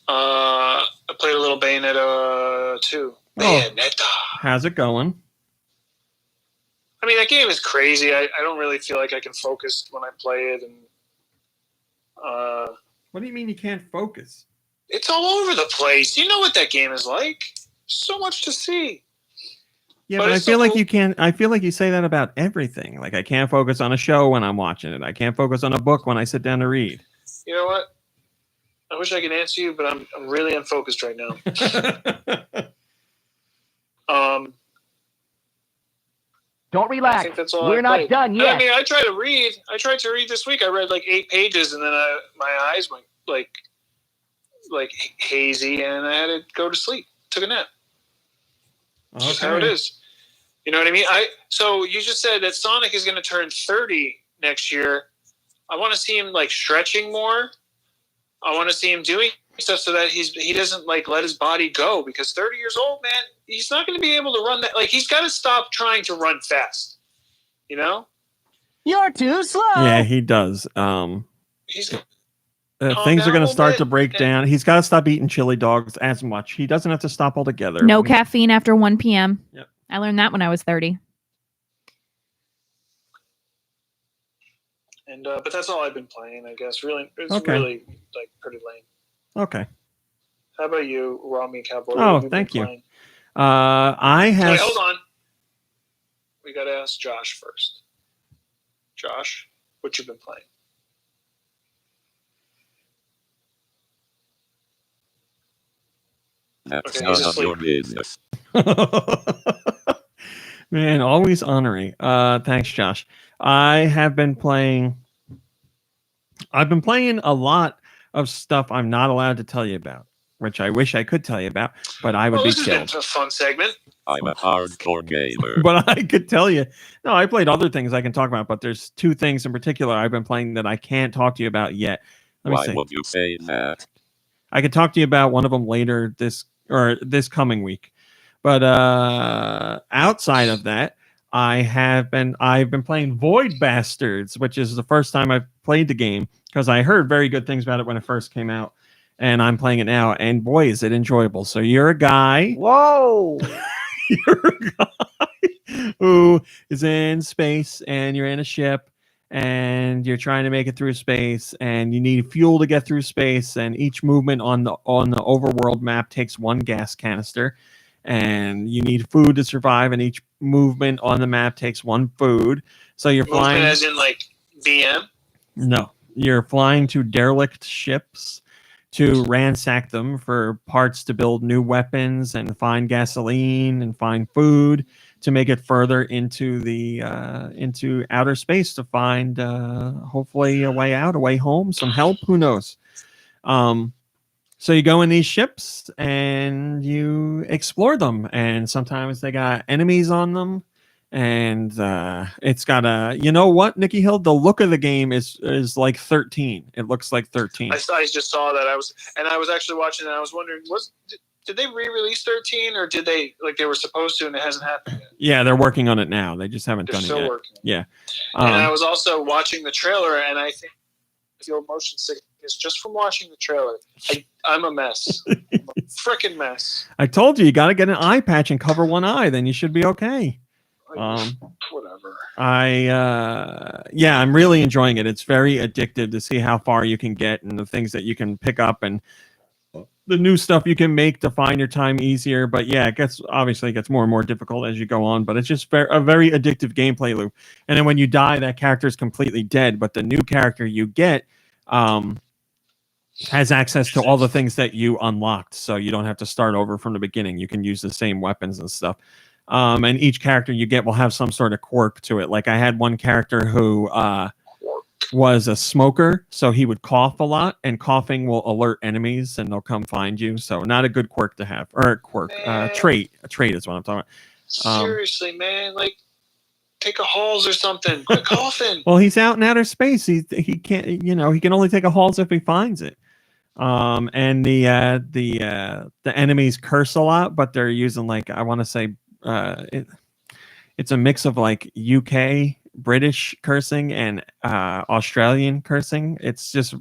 I played a little Bayonetta 2. Bayonetta. How's it going? I mean, that game is crazy. I don't really feel like I can focus when I play it. And what do you mean you can't focus? It's all over the place. You know what that game is like. So much to see. Yeah, but I feel like you can't. I feel like you say that about everything. I can't focus on a show when I'm watching it. I can't focus on a book when I sit down to read. You know what? I wish I could answer you, but I'm really unfocused right now. Don't relax. I think that's all We're I not played. done yet. I mean, I tried to read. I tried to read this week. I read like 8 pages, and then my eyes went like hazy, and I had to go to sleep. Took a nap. That's just how it is. You know what I mean? So you just said that Sonic is going to turn 30 next year. I want to see him like stretching more. I want to see him doing stuff so that he doesn't like let his body go, because 30 years old, man, he's not going to be able to run that. Like, he's got to stop trying to run fast. You know? You're too slow. Yeah, he does. He's things are going to start to break down. He's got to stop eating chili dogs as much. He doesn't have to stop altogether. No caffeine after 1 p.m. Yep. I learned that when I was 30. And but that's all I've been playing, I guess. Really, it's really like pretty lame. Okay. How about you, Rami Cowboy? Oh, thank you. I have. Wait, hold on. We got to ask Josh first. Josh, what you been playing? That's none of your business. Man, always honorary. Thanks, Josh. I've been playing a lot of stuff I'm not allowed to tell you about, which I wish I could tell you about, but I would be killed. This is a fun segment. I'm a hardcore gamer. But I could tell you. No, I played other things I can talk about, but there's 2 things in particular I've been playing that I can't talk to you about yet. Why would you say that? I could talk to you about one of them later this coming week. But outside of that, I've been playing Void Bastards, which is the first time I've played the game, because I heard very good things about it when it first came out, and I'm playing it now, and boy, is it enjoyable. So you're a guy. Whoa! You're a guy who is in space, and you're in a ship, and you're trying to make it through space, and you need fuel to get through space, and each movement on the overworld map takes 1 gas canister. And you need food to survive, and each movement on the map takes 1 food. So you're flying. Movement as in like VM? No, you're flying to derelict ships to ransack them for parts to build new weapons, and find gasoline, and find food to make it further into the into outer space to find hopefully a way out, a way home, some help. Who knows? So you go in these ships and you explore them, and sometimes they got enemies on them, and it's got a, you know what, Nikki Hill, the look of the game is like 13. It looks like 13. I just saw that. I was actually watching it, and I was wondering, did they re-release 13, or did they were supposed to and it hasn't happened yet? Yeah, they're working on it now. They just haven't They're done it still yet. working. Yeah. And I was also watching the trailer, and I think I feel motion sickness just from watching the trailer. I'm a mess. I'm a freaking mess. I told you got to get an eye patch and cover 1 eye, then you should be okay. Whatever. I'm really enjoying it. It's very addictive to see how far you can get, and the things that you can pick up, and the new stuff you can make to find your time easier. But yeah, it gets more and more difficult as you go on, but it's just a very addictive gameplay loop. And then when you die, that character is completely dead, but the new character you get has access to all the things that you unlocked, so you don't have to start over from the beginning. You can use the same weapons and stuff. And each character you get will have some sort of quirk to it. Like I had one character who was a smoker, so he would cough a lot, and coughing will alert enemies and they'll come find you. So not a good quirk to have, or a quirk, trait. A trait is what I'm talking about. Seriously, man, like take a Halls or something. Quit coughing. Well, he's out in outer space. He can't, he can only take a Halls if he finds it. And the enemies curse a lot, but they're using like, I want to say, it's a mix of like UK British cursing and Australian cursing. It's just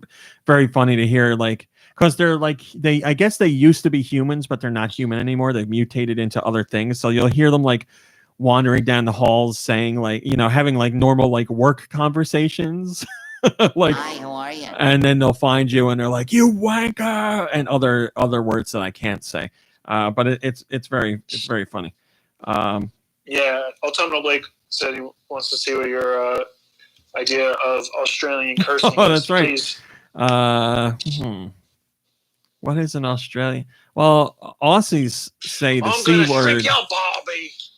very funny to hear, like, because they're like, I guess they used to be humans, but they're not human anymore. They've mutated into other things. So you'll hear them like wandering down the halls saying like, having like normal like work conversations. Like, hi, how are you? And then they'll find you and they're like, you wanker, and other words that I can't say. But it's very funny. Yeah, Autumnal Blake said he wants to see what your idea of Australian cursing oh, that's is. right. Please. What is an Australian? Well, Aussies say the C word.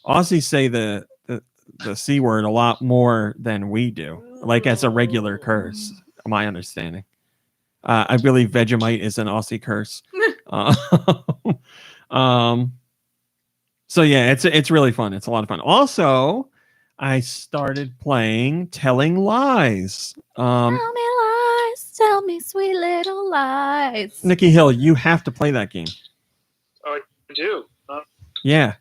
Aussies say the C word a lot more than we do, like as a regular curse. My understanding. I believe Vegemite is an Aussie curse. So yeah, it's really fun. It's a lot of fun. Also, I started playing Telling Lies. Tell me lies, tell me sweet little lies. Nikki Hill, you have to play that game. Oh, I do. Yeah.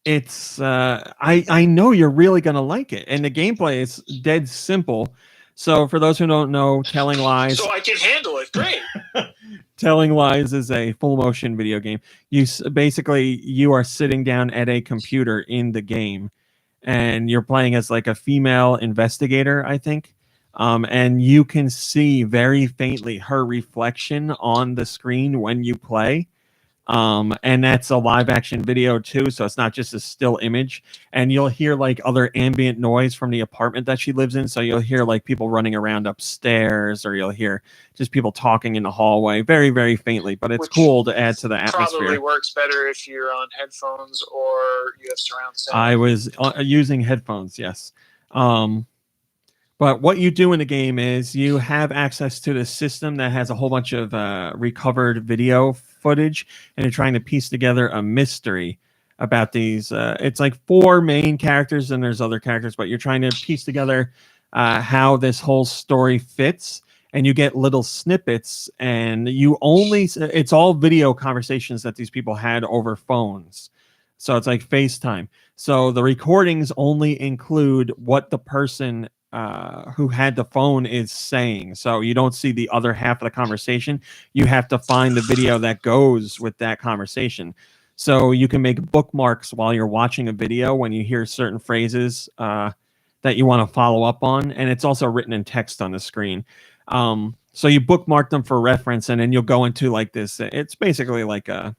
It's I know you're really gonna like it, and the gameplay is dead simple. So for those who don't know, Telling Lies. So I can handle it. Great. Telling Lies is a full motion video game. Basically you are sitting down at a computer in the game, and you're playing as like a female investigator, I think. And you can see very faintly her reflection on the screen when you play. And that's a live action video too, so it's not just a still image. And you'll hear like other ambient noise from the apartment that she lives in. So you'll hear like people running around upstairs, or you'll hear just people talking in the hallway, very, very faintly. But it's cool to add to the atmosphere. Probably works better if you're on headphones or you have surround sound. I was using headphones, yes. But what you do in the game is you have access to the system that has a whole bunch of recovered video footage, and you're trying to piece together a mystery about these. It's like 4 main characters, and there's other characters, but you're trying to piece together how this whole story fits, and you get little snippets, and it's all video conversations that these people had over phones. So it's like FaceTime. So the recordings only include what the person who had the phone is saying. So you don't see the other half of the conversation. You have to find the video that goes with that conversation. So you can make bookmarks while you're watching a video when you hear certain phrases that you want to follow up on. And it's also written in text on the screen. So you bookmark them for reference, and then you'll go into like this. It's basically like a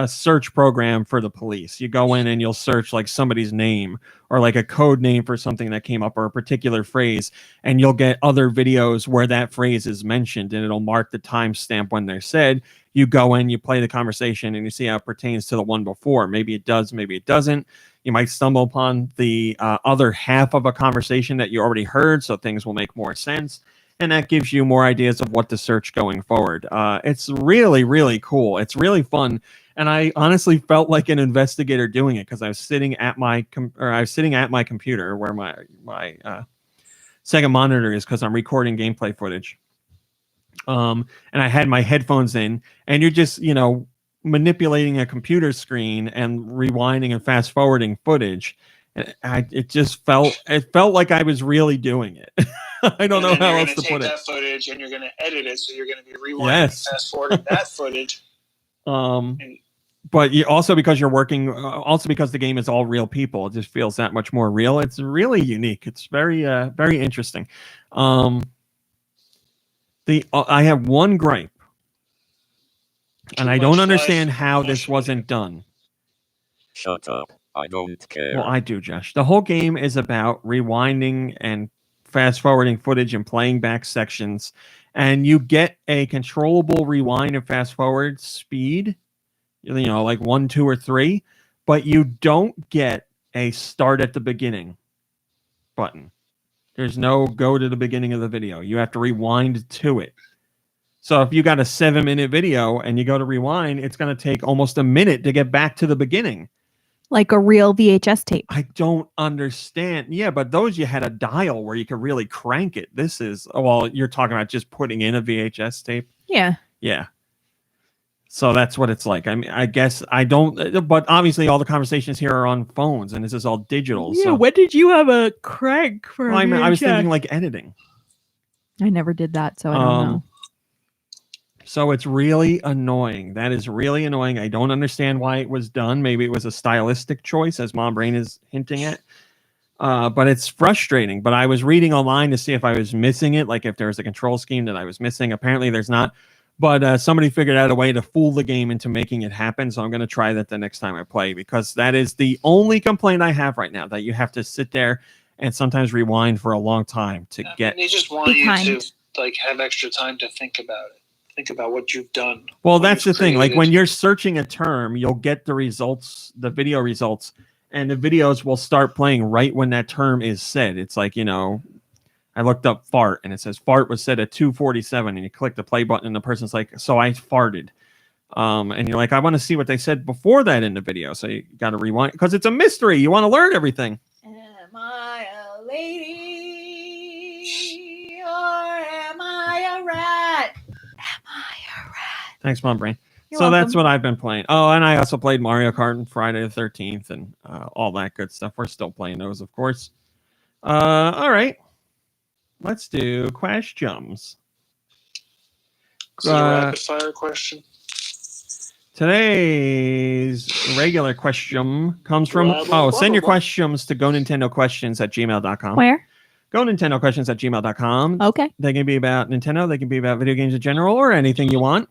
search program for the police. You go in and you'll search like somebody's name, or like a code name for something that came up, or a particular phrase, and you'll get other videos where that phrase is mentioned, and it'll mark the timestamp when they're said. You go in, you play the conversation, and you see how it pertains to the one before. Maybe it does, maybe it doesn't. You might stumble upon the other half of a conversation that you already heard, so things will make more sense. And that gives you more ideas of what to search going forward. It's really, really cool. It's really fun, and I honestly felt like an investigator doing it, because I was sitting at my computer where my second monitor is, because I'm recording gameplay footage. And I had my headphones in, and you're just manipulating a computer screen and rewinding and fast forwarding footage. It felt like I was really doing it. I don't know how else to put it. That footage, and you're going to edit it, so you're going to be rewinding, fast forwarding that footage. But also because you're working, also because the game is all real people, it just feels that much more real. It's really unique. It's very, very interesting. I have one gripe, and I don't understand how this wasn't done. Shut up. I don't care. Well, I do, Josh. The whole game is about rewinding and fast forwarding footage and playing back sections, and you get a controllable rewind and fast forward speed, like 1, 2, or 3, but you don't get a start at the beginning button. There's no go to the beginning of the video. You have to rewind to it. So if you got a 7-minute video and you go to rewind, it's going to take almost a minute to get back to the beginning. Like a real VHS tape. I don't understand. Yeah, but those you had a dial where you could really crank it. This is, well, you're talking about just putting in a VHS tape? Yeah. Yeah. So that's what it's like. I mean, I guess I don't, but obviously all the conversations here are on phones, and this is all digital. Yeah, so. when did you have a crank for I was thinking like editing. I never did that, so I don't know. So it's really annoying. That is really annoying. I don't understand why it was done. Maybe it was a stylistic choice, as Mom Brain is hinting at. But it's frustrating. But I was reading online to see if I was missing it, like if there was a control scheme that I was missing. Apparently there's not. But somebody figured out a way to fool the game into making it happen. So I'm going to try that the next time I play, because that is the only complaint I have right now, that you have to sit there and sometimes rewind for a long time to get. They just want you to like have extra time to think about it. Think about what you've done. Well, that's the thing. Like when you're searching a term, you'll get the results, the video results, and the videos will start playing right when that term is said. It's like, you know, I looked up fart and it says fart was said at 2:47, and you click the play button and the person's like, so I farted. And you're like, I want to see what they said before that in the video. So you got to rewind because it's a mystery. You want to learn everything. Am I a lady or am I a rat? Am I a rat? Thanks, Mom Brain. You're So welcome. that's what I've been playing. Oh, and I also played Mario Kart and Friday the 13th and all that good stuff. We're still playing those, of course. All right. Let's do questions. Is it a rapid fire question? Today's regular question comes from... send your questions to GoNintendoQuestions@gmail.com. Where? GoNintendoQuestions@gmail.com. Okay. They can be about Nintendo. They can be about video games in general or anything you want.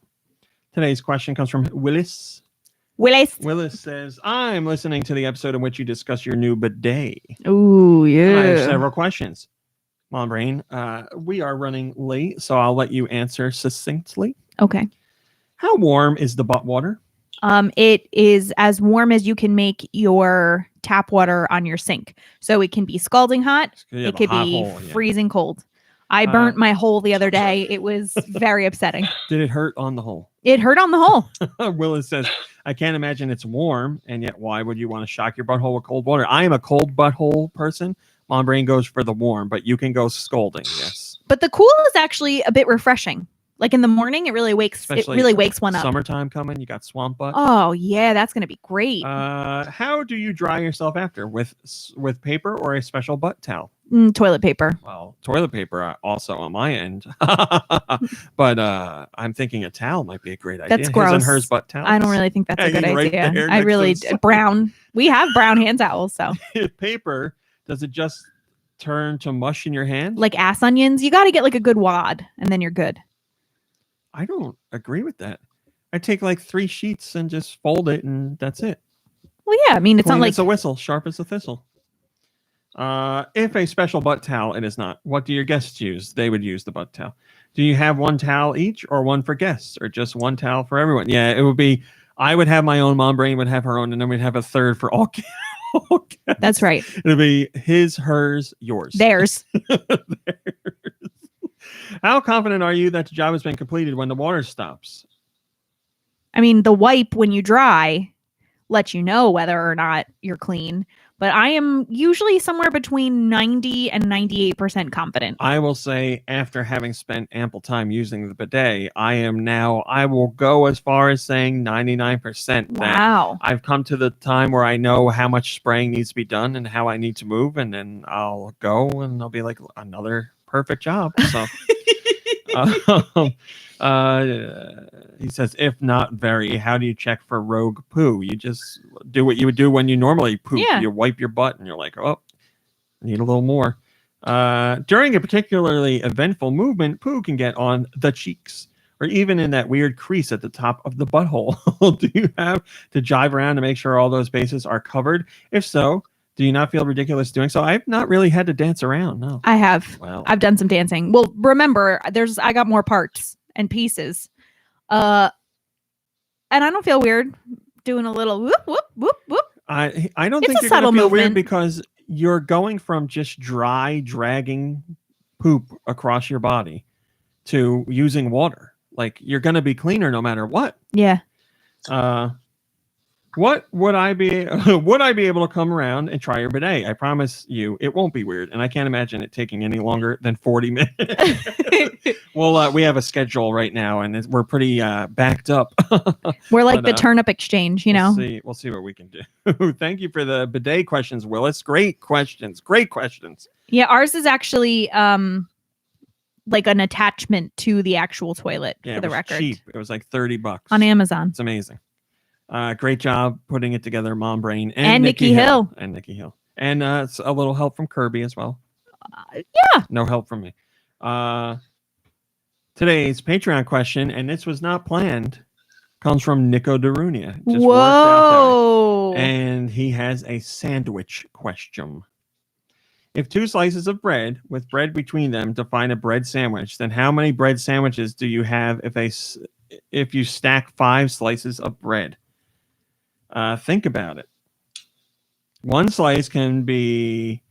Today's question comes from Willis. Willis says, I'm listening to the episode in which you discuss your new bidet. Ooh, yeah. I have several questions. Mom Brain, we are running late, so I'll let you answer succinctly. Okay. How warm is the butt water? It is as warm as you can make your tap water on your sink. So it can be scalding hot. Yeah, it could hot be hole, yeah. freezing cold. I burnt my hole the other day. It was very upsetting. Did it hurt on the hole? It hurt on the hole. Willis says, I can't imagine it's warm, and yet why would you want to shock your butthole with cold water? I am a cold butthole person. Mom Brain goes for the warm, but you can go scalding, yes. But the cool is actually a bit refreshing. Like in the morning, it really wakes one up. Summertime coming, you got swamp butt. Oh yeah, that's gonna be great. How do you dry yourself after? With paper or a special butt towel? Toilet paper. Well, toilet paper also on my end, but I'm thinking a towel might be a great idea. That's gross. His and hers butt towels. I don't really think that's a good Right idea. there I next really to the brown. We have brown hand towels, so paper. Does it just turn to mush in your hand? like ass onions, you got to get like a good wad, and then you're good. I don't agree with that. I take like 3 sheets and just fold it, and that's it. Well, yeah, I mean, it's Clean not like as a whistle, sharp as a thistle. If a special butt towel, it is not. What do your guests use? They would use the butt towel. Do you have one towel each, or one for guests, or just one towel for everyone? Yeah, it would be. I would have my own. Mom Brain would have her own, and then we'd have a third for all guests. That's right. It'll be his, hers, yours. Theirs. How confident are you that the job has been completed when the water stops? I mean, the wipe when you dry lets you know whether or not you're clean. But I am usually somewhere between 90 and 98% confident. I will say, after having spent ample time using the bidet, I will go as far as saying 99%. Wow. I've come to the time where I know how much spraying needs to be done and how I need to move, and then I'll go and I'll be like, another perfect job. So he says, if not very, how do you check for Rogue Poo? You just do what you would do when you normally poop. Yeah. You wipe your butt and you're like, oh, need a little more. During a particularly eventful movement, poo can get on the cheeks or even in that weird crease at the top of the butthole. Do you have to jive around to make sure all those bases are covered? If so, do you not feel ridiculous doing so? I've not really had to dance around. No, I have. Well, I've done some dancing. Well, remember, I got more parts and pieces. And I don't feel weird doing a little whoop, whoop, whoop, whoop. I don't It's think a you're going subtle to feel weird movement. because you're going from just dry dragging poop across your body to using water. Like, you're going to be cleaner no matter what. Yeah. What would I be able to come around and try your bidet? I promise you it won't be weird, and I can't imagine it taking any longer than 40 minutes. Well, we have a schedule right now, and we're pretty backed up. We're like the turnip exchange, you know. We'll see what we can do. Thank you for the bidet questions, Willis. Great questions. Yeah, ours is actually like an attachment to the actual toilet, Yeah, for the it was record. cheap. It was like $30 On Amazon. It's amazing. Great job putting it together, Mom Brain And Nikki Hill. And Nikki Hill. And it's a little help from Kirby as well. Yeah. No help from me. Today's Patreon question, and this was not planned, comes from Nico Darunia. Just worked out Whoa. there. And he has a sandwich question. If 2 slices of bread with bread between them define a bread sandwich, then how many bread sandwiches do you have if you stack 5 slices of bread? Think about it. 1 slice can be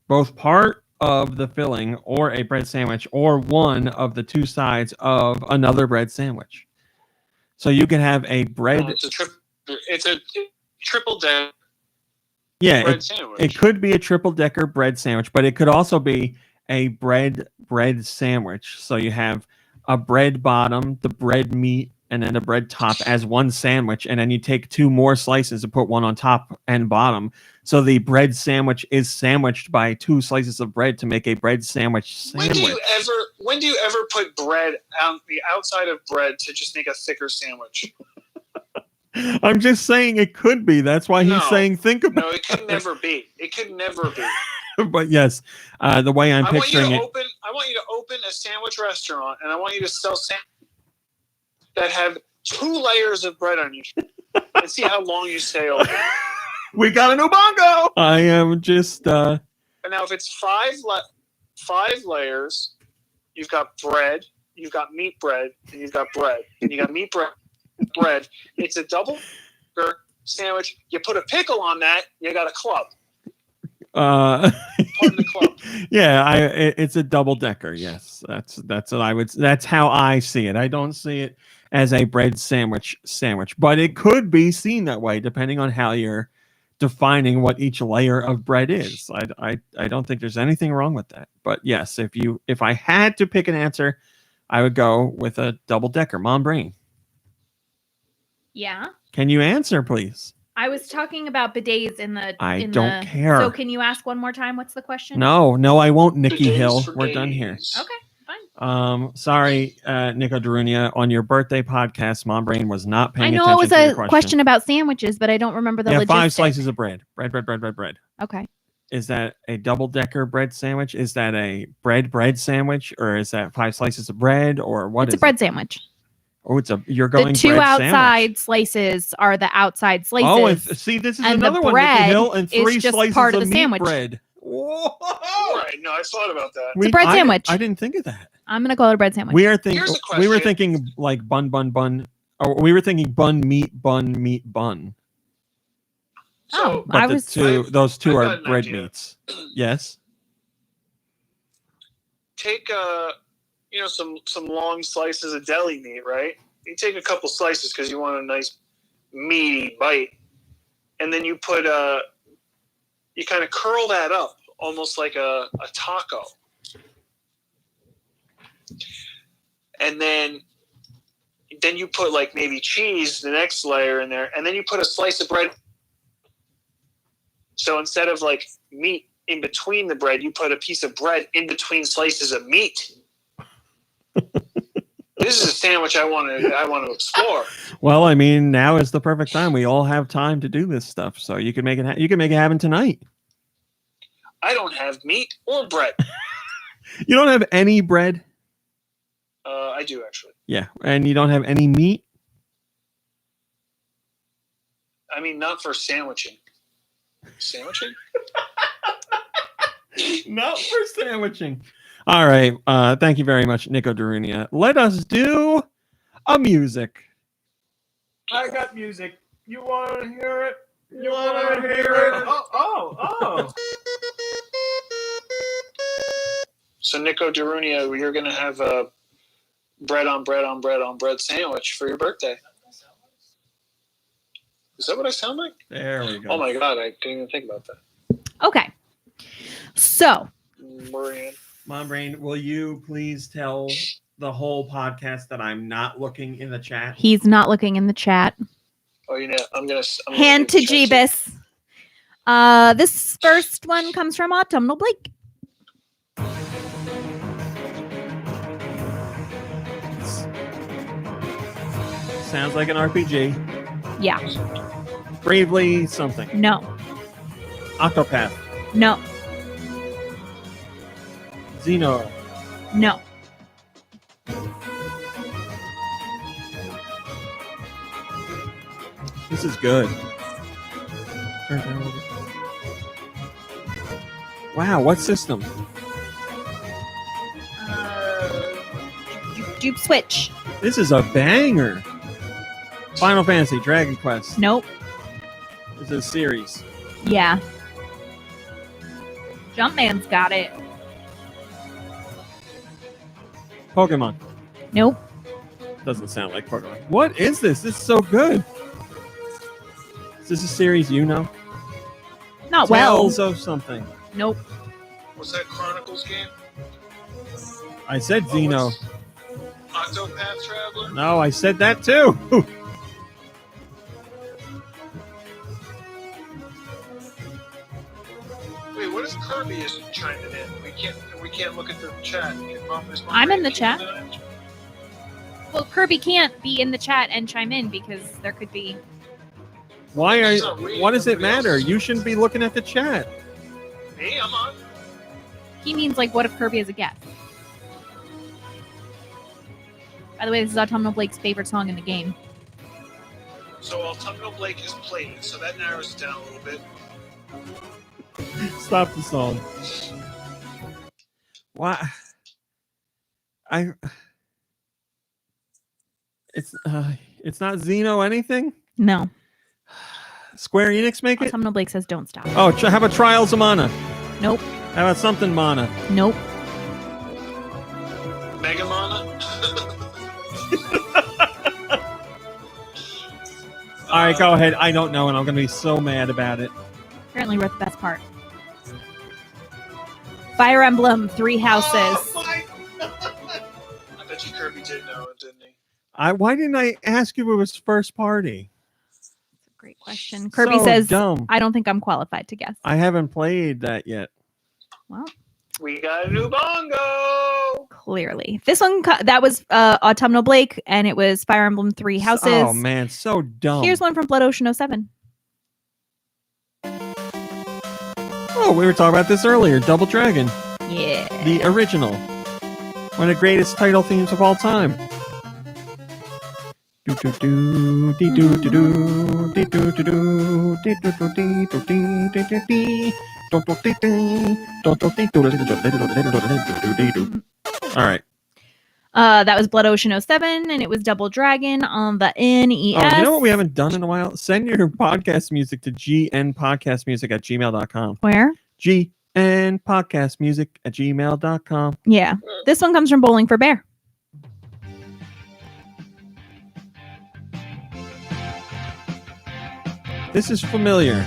both part of the filling or a bread sandwich, or one of the 2 sides of another bread sandwich. So you can have a bread. It's a triple decker. Yeah, bread sandwich. It could be a triple decker bread sandwich, but it could also be a bread sandwich. So you have a bread bottom, the bread meat, and then the bread top as one sandwich, and then you take 2 more slices and put one on top and bottom. So the bread sandwich is sandwiched by 2 slices of bread to make a bread sandwich. When do you ever put bread on the outside of bread to just make a thicker sandwich? I'm just saying it could be. That's why he's saying think about it. No, it could never be. It could never be. But yes, the way I'm picturing it. I want you to open a sandwich restaurant, and I want you to sell sandwiches that have 2 layers of bread on each, and see how long you stay open. We got a new bongo. I am just. And now, if it's 5 layers, you've got bread, you've got meat bread, and you've got bread, and you got meat bread. It's a double sandwich. You put a pickle on that, you got a club. Part of the club. Yeah, it's a double decker. Yes, that's what I would. That's how I see it. I don't see it as a bread sandwich, but it could be seen that way depending on how you're defining what each layer of bread is. I don't think there's anything wrong with that. But yes, if I had to pick an answer, I would go with a double decker. Mom Brain. Yeah. Can you answer, please? I was talking about bidets in the. I don't care. So can you ask one more time? What's the question? No, I won't, Nikki Hill. We're done here. Okay, fine. Sorry, Nico Darunia. On your birthday podcast, Mom Brain was not paying attention. I know it was to a question about sandwiches, but I don't remember the logistics. 5 slices of bread. Bread. Okay. Is that a double decker bread sandwich? Is that a bread sandwich, or is that 5 slices of bread, or what? It's a bread sandwich. Oh, you're going. The 2 bread outside sandwich. slices are the outside slices. Oh, and see, this is another one. Nikki Hill, and 3 just slices part of of the meat sandwich. bread. Right. No, I thought about that. It's a bread sandwich. I didn't think of that. I'm gonna call it a bread sandwich. We were thinking like bun, or we were thinking bun, meat, bun. So, but those two are bread meats. Yes. Take some long slices of deli meat, right? You take a couple slices because you want a nice meaty bite, and then you put you kind of curl that up almost like a taco, and then you put like maybe cheese, the next layer in there, and then you put a slice of bread. So instead of like meat in between the bread, you put a piece of bread in between slices of meat. This is a sandwich I want to explore. Well, I mean, now is the perfect time. We all have time to do this stuff, so you can make it. You can make it happen tonight. I don't have meat or bread. You don't have any bread? I do actually. Yeah, and you don't have any meat? I mean, not for sandwiching. Sandwiching? Not for sandwiching. All right. Thank you very much, Nico Darunia. Let us do a music. I got music. You want to hear it? You want to hear it? Oh. So, Nico Darunia, you're going to have a bread on bread sandwich for your birthday. Is that what I sound like? There we go. Oh my God, I didn't even think about that. Okay. So, Mom Brain, will you please tell the whole podcast that I'm not looking in the chat? He's not looking in the chat. Oh, I'm gonna hand to Jeebus. This first one comes from Autumnal Blake. Sounds like an RPG. Yeah. Bravely something. No. Octopath. No. Xeno. No. This is good. Wow, what system? Juke Switch. This is a banger. Final Fantasy, Dragon Quest. Nope. This is a series. Yeah. Jumpman's got it. Pokemon. Nope. Doesn't sound like Pokemon. What is this? This is so good. Is this a series you know? Not well. Tales of something. Nope. What's that Chronicles game? I said Xeno. Octopath Traveler? No, I said that too. Wait, what if Kirby is chiming in? We can't look at the chat. I'm in the chat. Well, Kirby can't be in the chat and chime in because there could be. What does it matter? You shouldn't be looking at the chat. Me, I'm on. He means like, what if Kirby is a guest? By the way, this is Autumnal Blake's favorite song in the game. So Autumnal Blake has played it, so that narrows it down a little bit. Stop the song. Why? It's not Xeno anything? No. Square Enix make it? Autumnal Blake says don't stop. Oh, how about Trials of Mana? Nope. How about something Mana? Nope. Mega Mana? All right, go ahead. I don't know, and I'm going to be so mad about it. Apparently we're at the best part. Fire Emblem, 3 Houses. Oh, I bet you Kirby did know it, didn't he? Why didn't I ask you if it was first party? That's a great question. Kirby So says, dumb. I don't think I'm qualified to guess. I haven't played that yet. Well, we got a new bongo. Clearly. This one, that was Autumnal Blake, and it was Fire Emblem 3 Houses. Oh, man, so dumb. Here's one from Blood Ocean 07. Oh, we were talking about this earlier. Double Dragon. Yeah. The original. One of the greatest title themes of all time. All right. That was Blood Ocean 07, and it was Double Dragon on the NES. Oh, you know what we haven't done in a while? Send your podcast music to gnpodcastmusic@gmail.com. Where? gnpodcastmusic@gmail.com. Yeah. This one comes from Bowling for Bear. This is familiar.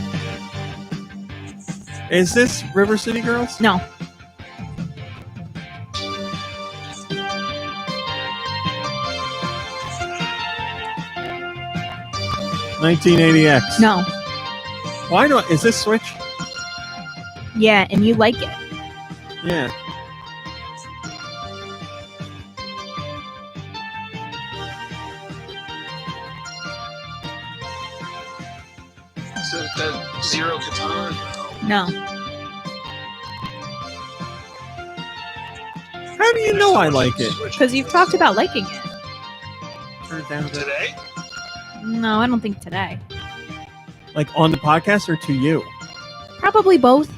Is this River City Girls? No. $1980X. No. Why do is this Switch? Yeah, and you like it. Yeah. So that Zero Katana? No. How do you know I like it? Because you've talked about liking it. Turn it down Today? No, I don't think today. Like on the podcast or to you? Probably both.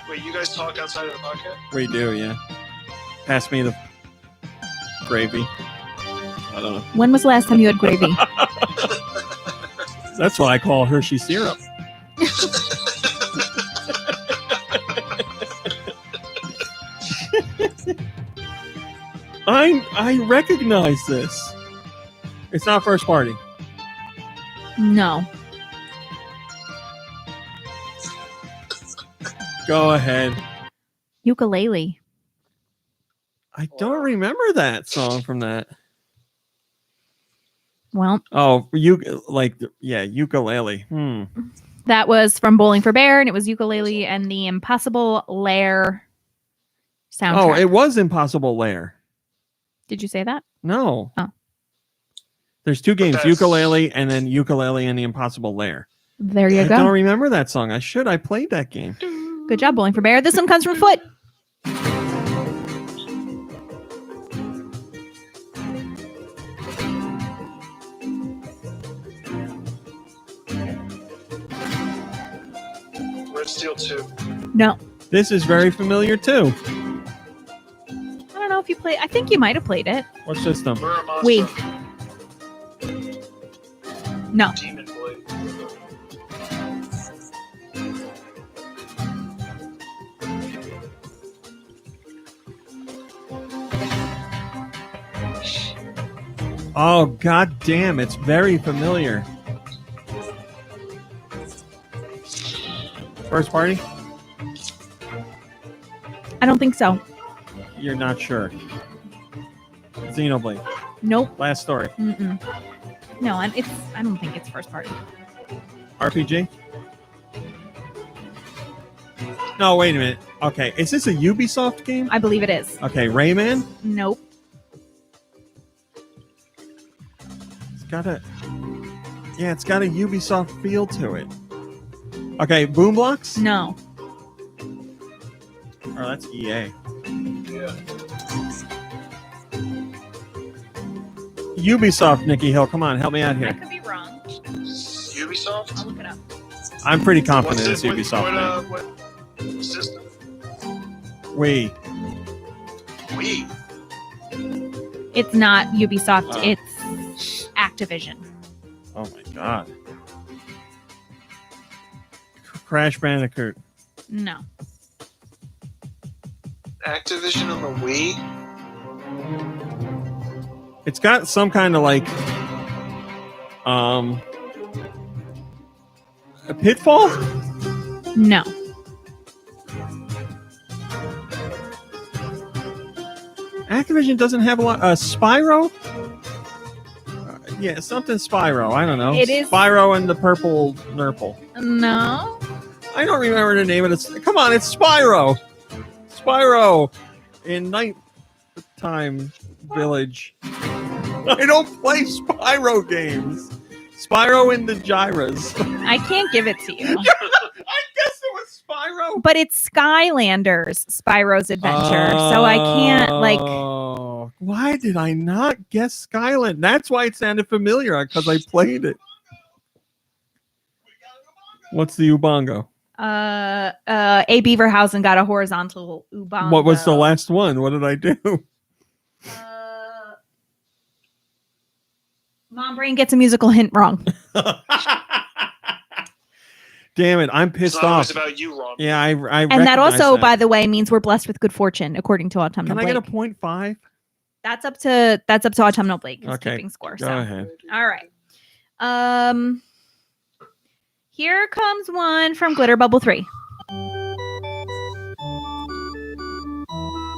Wait, you guys talk outside of the podcast? We do, yeah. Pass me the gravy. I don't know. When was the last time you had gravy? That's what I call Hershey syrup. I recognize this. It's not first party. No. Go ahead. Ukulele. I don't remember that song from that. Well, oh, ukulele. That was from Bowling for Bear, and it was Ukulele and the Impossible Lair soundtrack. Oh, it was Impossible Lair. Did you say that? No. Oh. There's two games, Ukulele and then Ukulele and the Impossible Lair. There you go. I don't remember that song. I played that game. Good job, Bowling for Bear. This one comes from Foot. Where's Steel 2. No. This is very familiar too. I don't know if you played. I think you might have played it. What system? Lure Monster. Wii. No. Demon Blade. Oh, god damn, it's very familiar. First party? I don't think so. You're not sure. Xenoblade. Nope. Last story. Mm-mm. No, and it's. I don't think it's first party. RPG? No, wait a minute. Okay, is this a Ubisoft game? I believe it is. Okay, Rayman? Nope. It's got a Ubisoft feel to it. Okay, Boom Blocks? No. Oh, that's EA. Yeah. Ubisoft, Nikki Hill. Come on, help me out I here. could be wrong. Ubisoft? I'll look it up. I'm pretty confident What's it's Ubisoft. what system? Wii. Wii. It's not Ubisoft. Oh. It's Activision. Oh my god. Crash Bandicoot. No. Activision on the Wii? It's got some kind of like a Pitfall? No. Activision doesn't have a lot. Spyro? Yeah, something Spyro. I don't know. It is- Spyro and the purple Nurple. No. I don't remember the name of it. Come on, it's Spyro. Spyro in Nighttime Village. I don't play Spyro games. Spyro in the Gyras. I can't give it to you. I guess it was Spyro. But it's Skylanders, Spyro's Adventure. So I can't, like... Oh, why did I not guess Skyland? That's why it sounded familiar, because I played it. What's the Ubongo? A Beaverhausen got a horizontal Ubongo. What was the last one? What did I do? Mom Brain gets a musical hint wrong. Damn it, I'm pissed It's not always off. about you, Ron. Yeah, I And recognize that also, that. by the way, means we're blessed with good fortune, according to Autumnal Can I Blake. get a 0.5? That's up to Autumnal Blake. Who's Okay, keeping score. go So. ahead. All right. Here comes one from Glitter Bubble 3.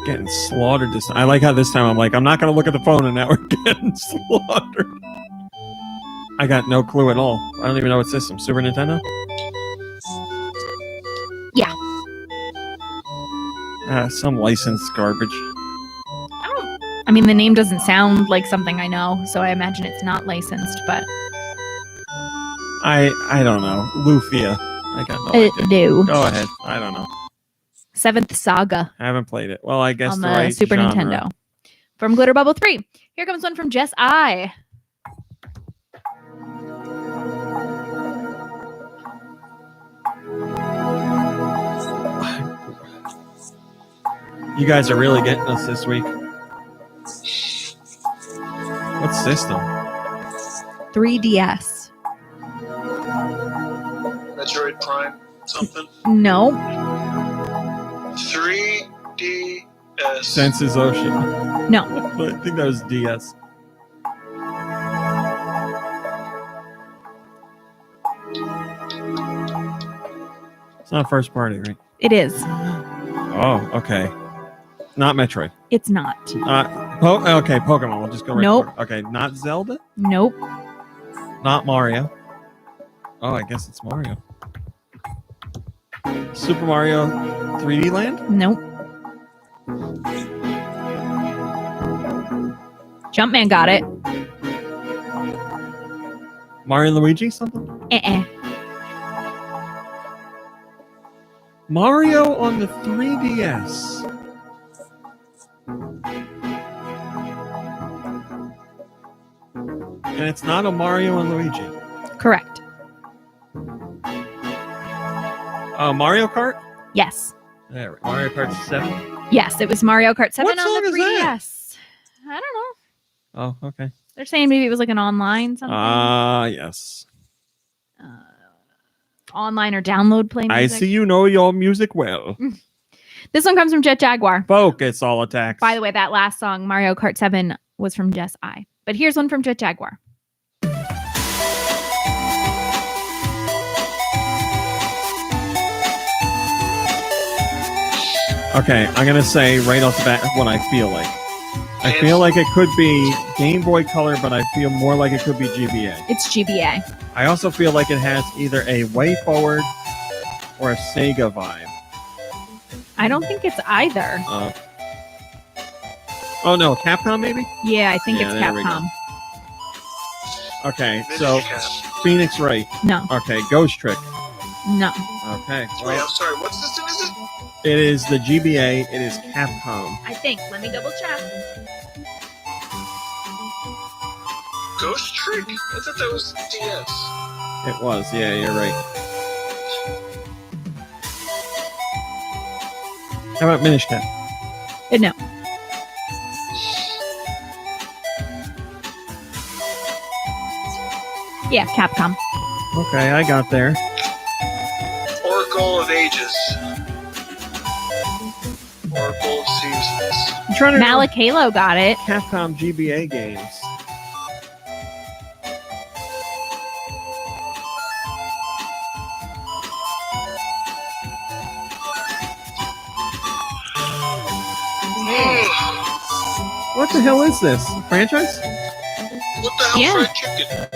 Getting slaughtered this time. I like how this time I'm like, I'm not going to look at the phone, and now we're getting slaughtered. I got no clue at all. I don't even know what system. Super Nintendo? Yeah. Some licensed garbage. I mean, the name doesn't sound like something I know, so I imagine it's not licensed, but... I don't know. Lufia. I got no idea. No. Go ahead. I don't know. Seventh Saga I haven't played it. Well, I guess on the the right Super genre. Nintendo. From Glitter Bubble 3. Here comes one from Jess I. You guys are really getting us this week. What system? 3DS. Metroid Prime something. No. 3DS. Senses Ocean. No. I think that was DS. It's not first party, right? It is. Oh, okay. Not Metroid. It's not. Okay, Pokemon. We'll just go right Nope. for it. Okay, not Zelda? Nope. Not Mario. Oh, I guess it's Mario. Super Mario 3D Land? Nope. Jumpman got it. Mario and Luigi something? Mario on the 3DS. And it's not a Mario and Luigi. Correct. Mario Kart? Yes. There, Mario Kart 7? Yes, it was Mario Kart 7 What on song the is that? 3DS. I don't know. Oh, okay. They're saying maybe it was like an online something. Yes. Online or download play music. I see you know your music well. This one comes from Jet Jaguar. Focus all attacks. By the way, that last song, Mario Kart 7, was from Jess I. But here's one from Jet Jaguar. Okay, I'm going to say right off the bat what I feel like. I feel like it could be Game Boy Color, but I feel more like it could be GBA. It's GBA. I also feel like it has either a Way Forward or a Sega vibe. I don't think it's either. Oh no, Capcom maybe? Yeah, I think it's there we go. Capcom. Okay, so Phoenix Wright. No. Okay, Ghost Trick. No. Okay. Wait, Well, I'm sorry. What's this? Is it? it is the GBA. It is Capcom. I think. Let me double check. Ghost Trick? I thought that was DS. It was. Yeah, you're right. How about Minish Cap? No. Yeah, Capcom. Okay, I got there. Oracle of Ages. Oracle of Seasons. I'm trying to Malik Halo got it. Capcom GBA games. What the hell is this? Franchise? What the hell, Yeah. fried chicken?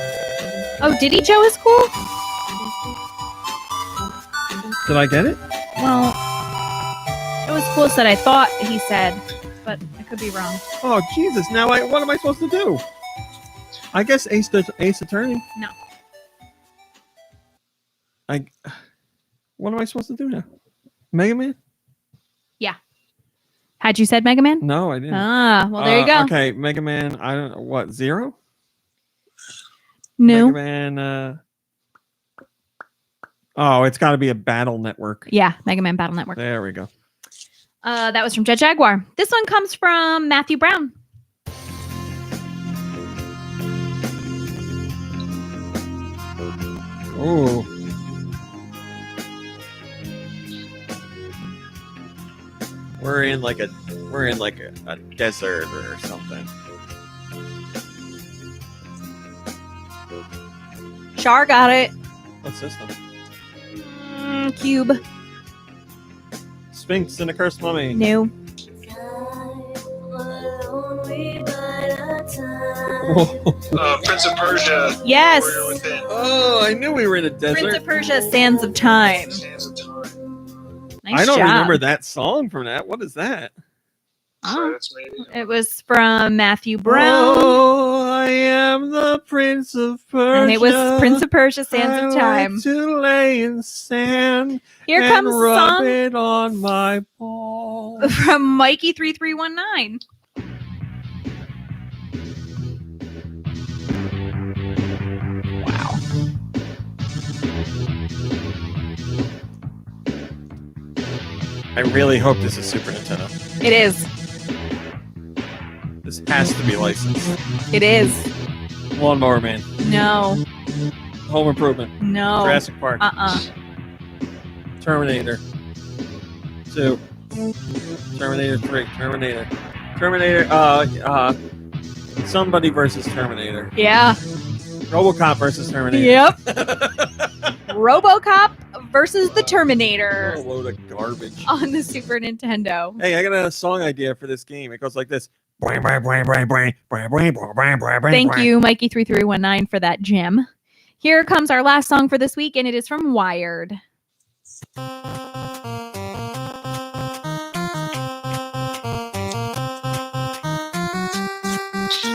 Oh, Diddy Joe is cool? Did I get it? Well, it was cool that I thought he said, but I could be wrong. Oh Jesus! Now what am I supposed to do? I guess Ace Attorney. No. What am I supposed to do now? Mega Man? Yeah. Had you said Mega Man? No, I didn't. Ah, well, there you go. Okay, Mega Man. I don't know what 0. No. Mega Man. Oh, it's got to be a Battle Network. Yeah, Mega Man Battle Network. There we go. That was from Jet Jaguar. This one comes from Matthew Brown. Ooh. We're in like a desert or something. Char got it. What's this one? Cube. Sphinx and a Cursed Mummy. No. Prince of Persia. Yes. Warrior Within. Oh, I knew we were in a desert. Prince of Persia, Sands of Time. Sands of Time. Nice I don't job. remember that song from that. What is that? Credits, maybe. It was from Matthew Brown. Oh, I am the Prince of Persia. And it was Prince of Persia, Sands of Time. Like to lay in sand. Here and comes a rub song it on my balls. from Mikey3319. Wow. I really hope this is Super Nintendo. It is. This has to be licensed. It is. Lawnmower Man. No. Home Improvement. No. Jurassic Park. Terminator 2. Terminator 3. Terminator. Somebody versus Terminator. Yeah. RoboCop versus Terminator. Yep. RoboCop versus the Terminator What a load of garbage. on the Super Nintendo. Hey, I got a song idea for this game. It goes like this. Thank you, Mikey3319, for that gem. Here comes our last song for this week, and it is from Wired.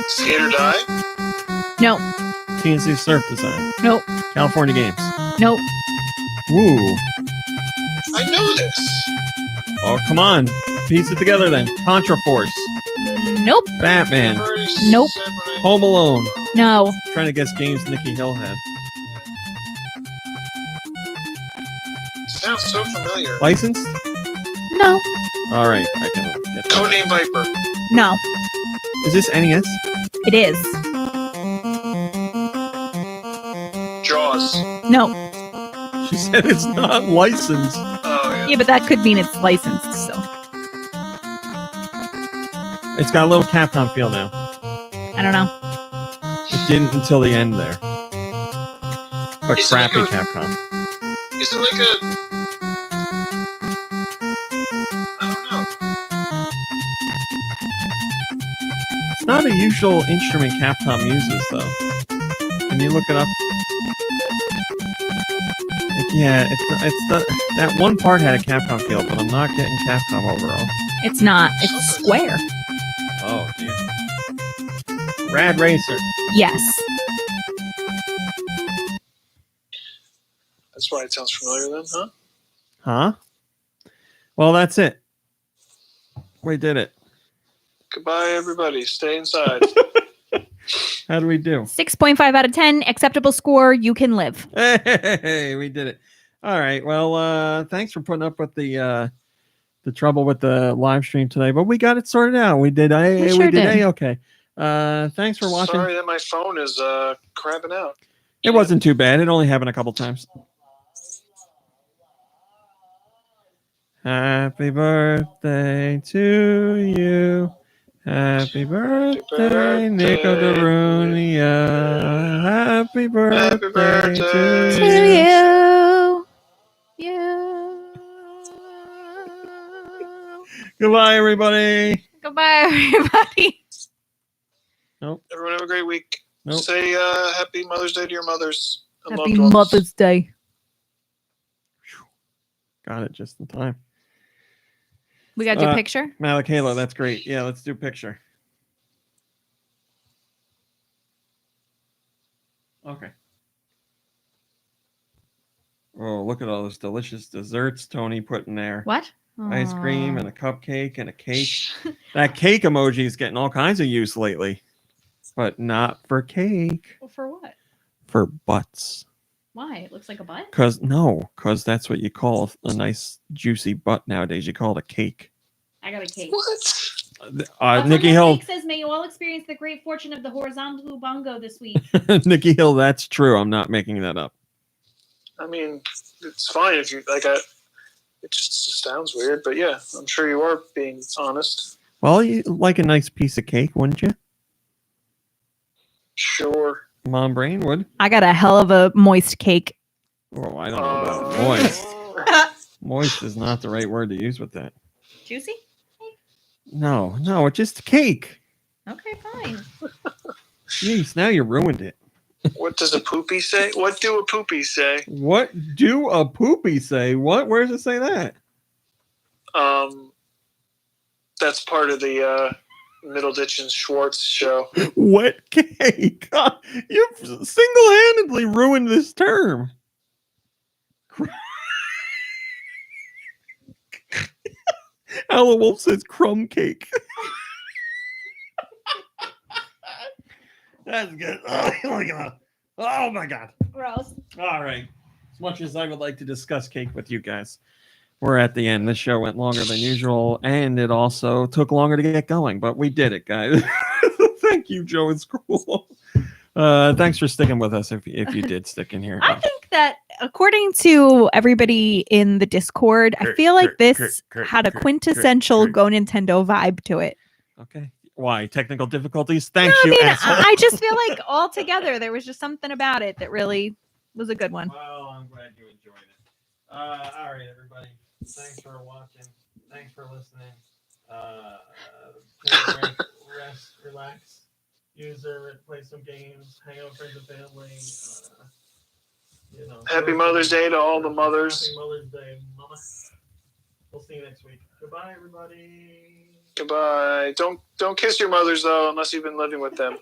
Skate or Die? No. TNC Surf Design. Nope. California Games. Nope. Ooh. I know this. Oh, come on. Piece it together then. Contra Force. Nope. Batman. Nope. Home Alone. No. Trying to guess games Nikki Hill had. sounds so familiar. Licensed? No. All right. I can get that. Codename Viper. No. Is this NES? It is. Jaws. No. She said it's not licensed. Oh, yeah. Yeah, but that could mean it's licensed. So It's got a little Capcom feel now. I don't know. It didn't until the end there. But Is it crappy like a- Capcom. Is it like a... I don't know. It's not a usual instrument Capcom uses, though. Can you look it up? Yeah, that one part had a Capcom feel, but I'm not getting Capcom overall. It's not. It's Square. Oh, geez. Rad Racer. Yes. That's why it sounds familiar then, huh? Huh? Well, that's it. We did it. Goodbye, everybody. Stay inside. How do we do? 6.5 out of 10. Acceptable score. You can live. Hey, we did it. All right. Well, thanks for putting up with the trouble with the live stream today, but we got it sorted out. We did. We sure did. Okay. Thanks for watching. Sorry that my phone is crapping out. It wasn't too bad. It only happened a couple times. Happy birthday to you. Happy birthday, Nico Darunia. Happy birthday to you. Goodbye, everybody. Goodbye, everybody. Nope. Everyone have a great week. Nope. Say Happy Mother's Day to your mothers. And Happy loved ones. Mother's Day. Got it just in time. We got to do a picture? Malakayla, that's great. Yeah, let's do a picture. Okay. Oh, look at all those delicious desserts Tony put in there. What? Ice cream and a cupcake and a cake. That cake emoji is getting all kinds of use lately. But not for cake. Well, for what? For butts. Why? It looks like a butt? Because that's what you call a nice juicy butt nowadays. You call it a cake. I got a cake. What? Nikki Hill. Mike says, may you all experience the great fortune of the horizontal bongo this week. Nikki Hill, that's true. I'm not making that up. I mean, it's fine if you like. It just sounds weird, but yeah, I'm sure you are being honest. Well, you like a nice piece of cake, wouldn't you? Sure. Mom Brain would. I got a hell of a moist cake. Oh, I don't know about moist. Moist is not the right word to use with that. Juicy? No, it's just cake. Okay, fine. Jeez, now you ruined it. What does a poopy say? What do a poopy say? What do a poopy say? What? Where does it say that? That's part of the Middleditch and Schwartz show. Wet cake. You've single-handedly ruined this term. Ella Wolf says crumb cake. That's good. Oh my god. Oh my god. Gross. All right. As much as I would like to discuss cake with you guys, we're at the end. This show went longer than usual, and it also took longer to get going, but we did it, guys. Thank you, Joe. It's cool. Thanks for sticking with us if you did stick in here. I think that according to everybody in the Discord, I feel like this had a quintessential GoNintendo vibe to it. Okay. Why? Technical difficulties? Thank No, you, I mean, asshole. I just feel like all together there was just something about it that really was a good one. Well, I'm glad you enjoyed it. All right, everybody. Thanks for watching. Thanks for listening. Take a break, rest, relax, play some games, hang out with friends and family. Happy Mother's Day to all the mothers. Happy Mother's Day, Mama. We'll see you next week. Goodbye, everybody. Goodbye. Don't kiss your mothers though, unless you've been living with them.